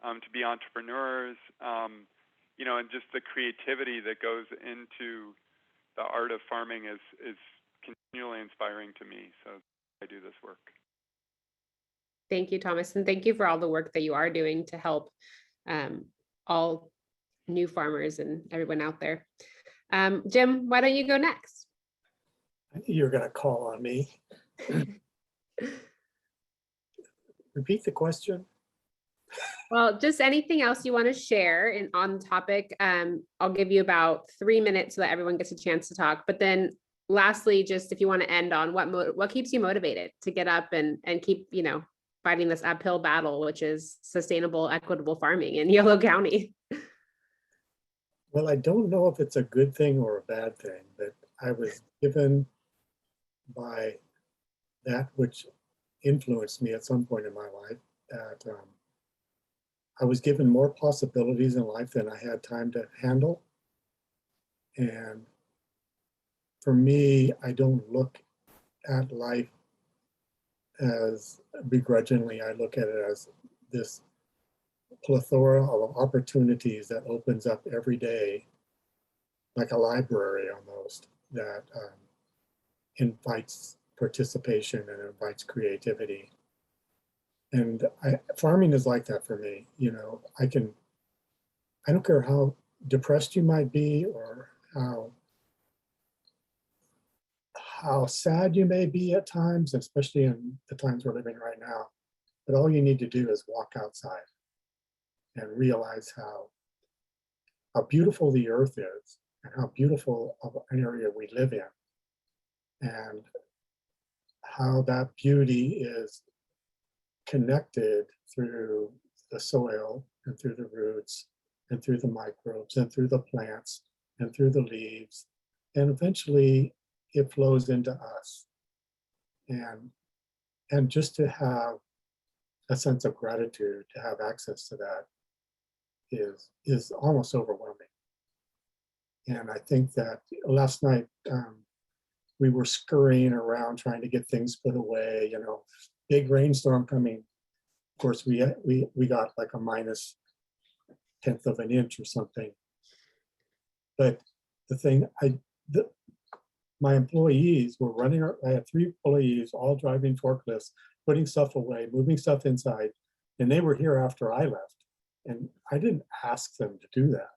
to be entrepreneurs, and just the creativity that goes into the art of farming is continually inspiring to me. So I do this work. Thank you, Thomas. And thank you for all the work that you are doing to help all new farmers and everyone out there. Jim, why don't you go next? I knew you were going to call on me. Repeat the question. Well, just anything else you want to share on the topic. I'll give you about 3 minutes so that everyone gets a chance to talk. But then lastly, just if you want to end on what keeps you motivated to get up and keep, fighting this uphill battle, which is sustainable, equitable farming in Yolo County. Well, I don't know if it's a good thing or a bad thing, but I was given by that which influenced me at some point in my life, that I was given more possibilities in life than I had time to handle. And for me, I don't look at life as begrudgingly. I look at it as this plethora of opportunities that opens up every day, like a library almost, that invites participation and invites creativity. And farming is like that for me. I don't care how depressed you might be or how sad you may be at times, especially in the times we're living right now. But all you need to do is walk outside and realize how beautiful the earth is and how beautiful of an area we live in, and how that beauty is connected through the soil and through the roots and through the microbes and through the plants and through the leaves, and eventually it flows into us. And just to have a sense of gratitude, to have access to that is almost overwhelming. And I think that last night we were scurrying around trying to get things put away, big rainstorm coming. Of course, we got like a minus 1/10 of an inch or something. But the thing, my employees were running. I had 3 employees all driving forklifts, putting stuff away, moving stuff inside, and they were here after I left. And I didn't ask them to do that.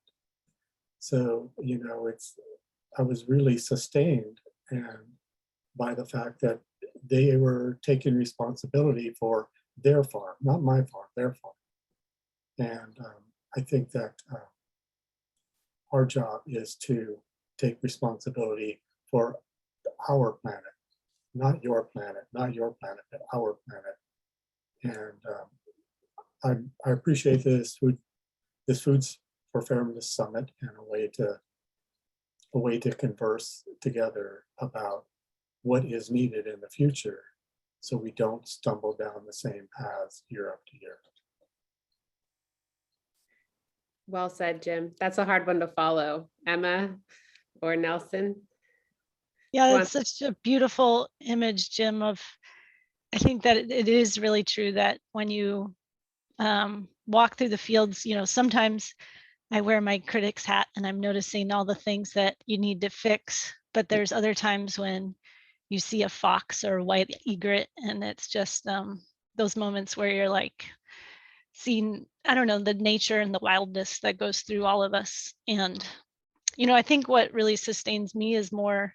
So, I was really sustained by the fact that they were taking responsibility for their farm, not my farm, their farm. And I think that our job is to take responsibility for our planet, not your planet, but our planet. And I appreciate this Foods for Fairness Summit, and a way to converse together about what is needed in the future, so we don't stumble down the same paths year after year. Well said, Jim. That's a hard one to follow. Emma or Nelson? Yeah, Go on. that's such a beautiful image, Jim, of, I think that it is really true that when you walk through the fields, you know, sometimes I wear my critic's hat and I'm noticing all the things that you need to fix, but there's other times when you see a fox or a white egret and it's just those moments where you're like seeing, I don't know, the nature and the wildness that goes through all of us. And, you know, I think what really sustains me is more,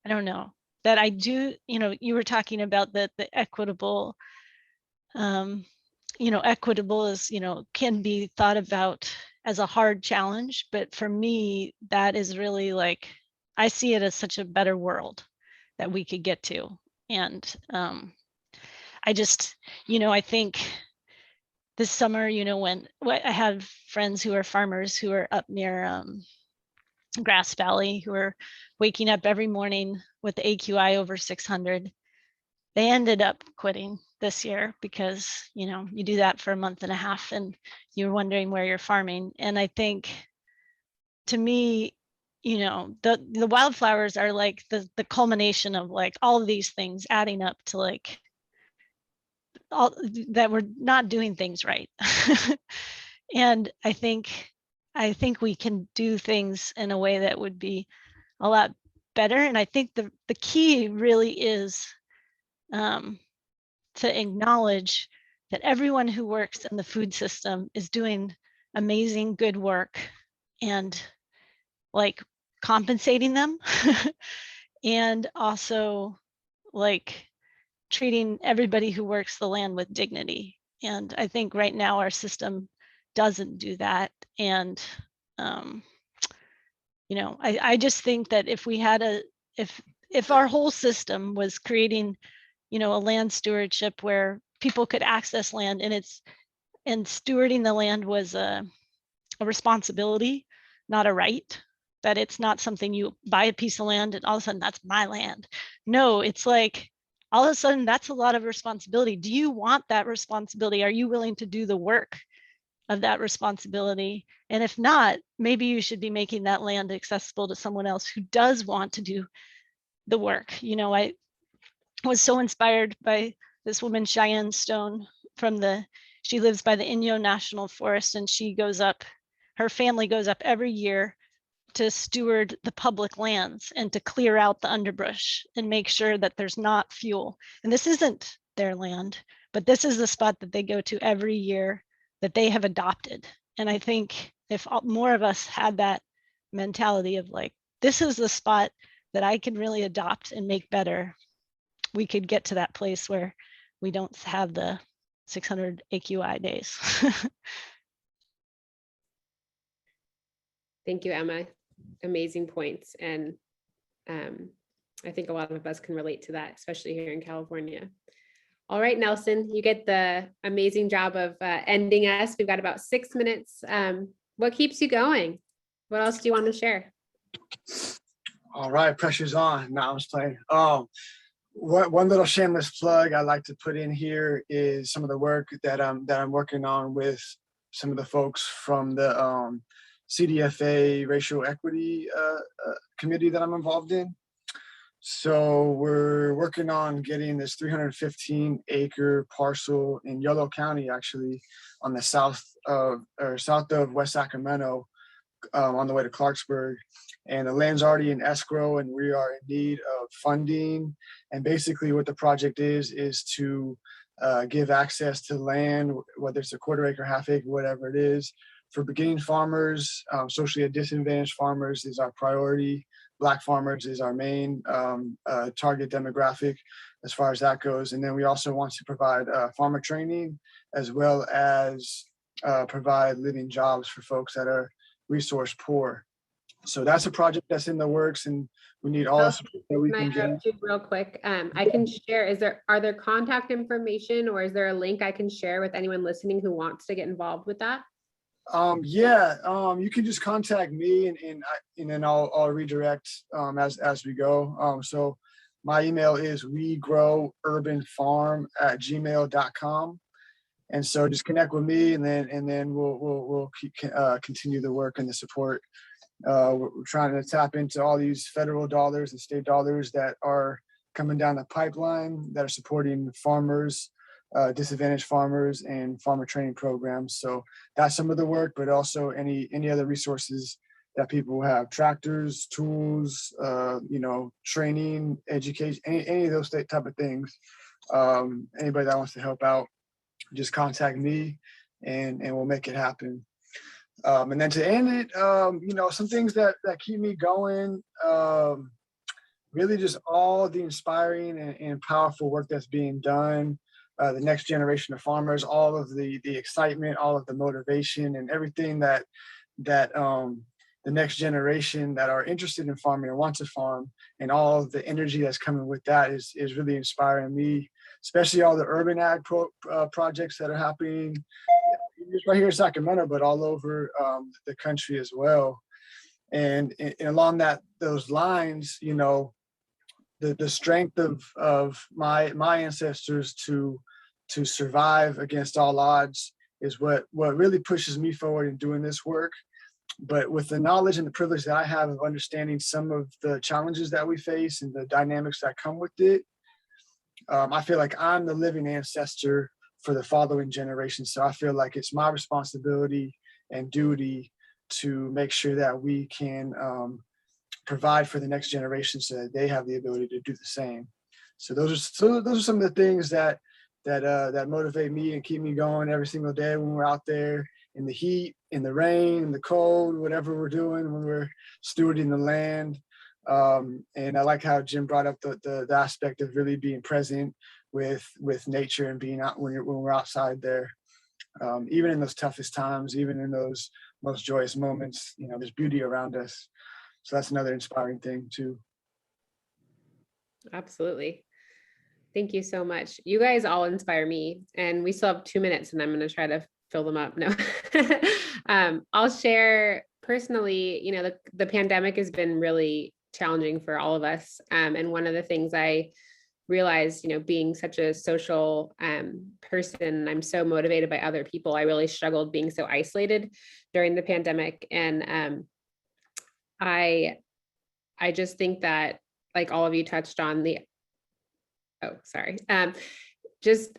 I don't know, that I do, you know, you were talking about the equitable, you know, equitable is, you know, can be thought about as a hard challenge, but for me, that is really like, I see it as such a better world that we could get to. And I just, you know, I think this summer, you know, when I have friends who are farmers who are up near Grass Valley, who are waking up every morning with the AQI over 600. They ended up quitting this year because, you know, you do that for a month and a half and you're wondering where you're farming. And I think, to me, you know, the wildflowers are like the culmination of like all of these things adding up to like all that we're not doing things right. And I think we can do things in a way that would be a lot better. And I think the key really is to acknowledge that everyone who works in the food system is doing amazing good work and like compensating them and also like treating everybody who works the land with dignity. And I think right now our system doesn't do that. And you know, I just think that if we had if our whole system was creating, you know, a land stewardship where people could access land and stewarding the land was a responsibility, not a right, that it's not something you buy a piece of land and all of a sudden that's my land. No, it's like all of a sudden that's a lot of responsibility. Do you want that responsibility? Are you willing to do the work of that responsibility? And if not, maybe you should be making that land accessible to someone else who does want to do the work. You know, I was so inspired by this woman, Cheyenne Stone, she lives by the Inyo National Forest, and she goes up, her family goes up every year to steward the public lands and to clear out the underbrush and make sure that there's not fuel. And this isn't their land, but this is the spot that they go to every year that they have adopted. And I think if more of us had that mentality of like, this is the spot that I can really adopt and make better, we could get to that place where we don't have the 600 AQI days. Thank you, Emma. Amazing points. And I think a lot of us can relate to that, especially here in California. All right, Nelson, you get the amazing job of ending us. We've got about 6 minutes. What keeps you going? What else do you want to share? All right, pressure's on. No, I'm just playing. One little shameless plug I'd like to put in here is some of the work that I'm working on with some of the folks from the CDFA racial equity committee that I'm involved in. So we're working on getting this 315-acre parcel in Yolo County, actually, on the south of West Sacramento, on the way to Clarksburg. And the land's already in escrow, and we are in need of funding. And basically what the project is to give access to land, whether it's a quarter acre, half acre, whatever it is, for beginning farmers. Socially disadvantaged farmers is our priority. Black farmers is our main target demographic as far as that goes. And then we also want to provide farmer training, as well as provide living jobs for folks that are resource poor. So that's a project that's in the works, and we need all the support that we can get. Real quick, I can share, are there contact information, or is there a link I can share with anyone listening who wants to get involved with that? You can just contact me, and then I'll redirect as we go. So my email is regrowurbanfarm@gmail.com. And so just connect with me, and then we'll continue the work and the support. We're trying to tap into all these federal dollars and state dollars that are coming down the pipeline that are supporting farmers, disadvantaged farmers, and farmer training programs. So that's some of the work, but also any other resources that people have: tractors, tools, training, education, any of those type of things. Anybody that wants to help out, just contact me, and we'll make it happen. And then to end it, some things that keep me going, really just all the inspiring and powerful work that's being done, the next generation of farmers, all of the excitement, all of the motivation, and everything that the next generation that are interested in farming and want to farm, and all of the energy that's coming with that is really inspiring me, especially all the urban ag projects that are happening just right here in Sacramento, but all over the country as well. And along those lines, the strength of my ancestors to survive against all odds is what really pushes me forward in doing this work. But with the knowledge and the privilege that I have of understanding some of the challenges that we face and the dynamics that come with it, I feel like I'm the living ancestor for the following generation. So I feel like it's my responsibility and duty to make sure that we can provide for the next generation so that they have the ability to do the same. So those are some of the things that motivate me and keep me going every single day when we're out there in the heat, in the rain, in the cold, whatever we're doing, when we're stewarding the land. And I like how Jim brought up the aspect of really being present with nature and being out when we're outside there, even in those toughest times, even in those most joyous moments. There's beauty around us. So that's another inspiring thing too. Absolutely. Thank you so much. You guys all inspire me, and we still have 2 minutes, and I'm going to try to fill them up. No, I'll share personally, the pandemic has been really challenging for all of us. And one of the things I realized, being such a social person, I'm so motivated by other people. I really struggled being so isolated during the pandemic. And I just think that, like all of you touched on just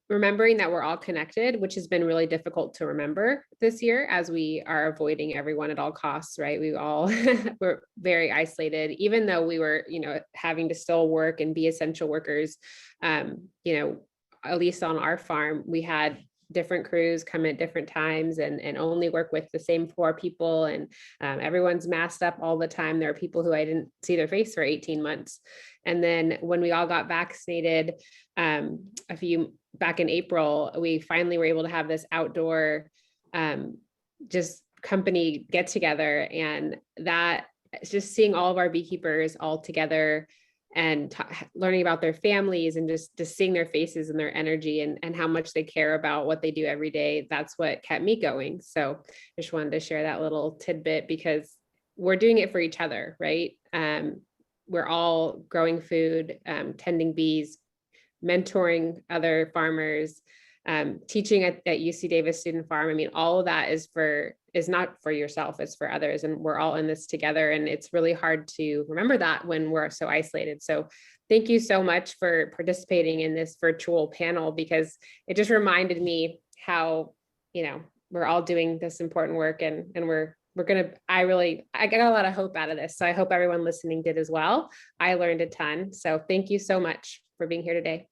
remembering that we're all connected, which has been really difficult to remember this year as we are avoiding everyone at all costs, right? We all were very isolated, even though we were, having to still work and be essential workers. At least on our farm, we had different crews come at different times and only work with the same 4 people. And everyone's masked up all the time. There are people who I didn't see their face for 18 months. And then when we all got vaccinated, back in April, we finally were able to have this outdoor just company get together. And that just seeing all of our beekeepers all together and learning about their families and just seeing their faces and their energy and how much they care about what they do every day. That's what kept me going. So I just wanted to share that little tidbit because we're doing it for each other, right? We're all growing food, tending bees, mentoring other farmers, teaching at UC Davis Student Farm. I mean, all of that is not for yourself, it's for others. And we're all in this together. And it's really hard to remember that when we're so isolated. So thank you so much for participating in this virtual panel, because it just reminded me how, we're all doing this important work and I got a lot of hope out of this. So I hope everyone listening did as well. I learned a ton. So thank you so much for being here today.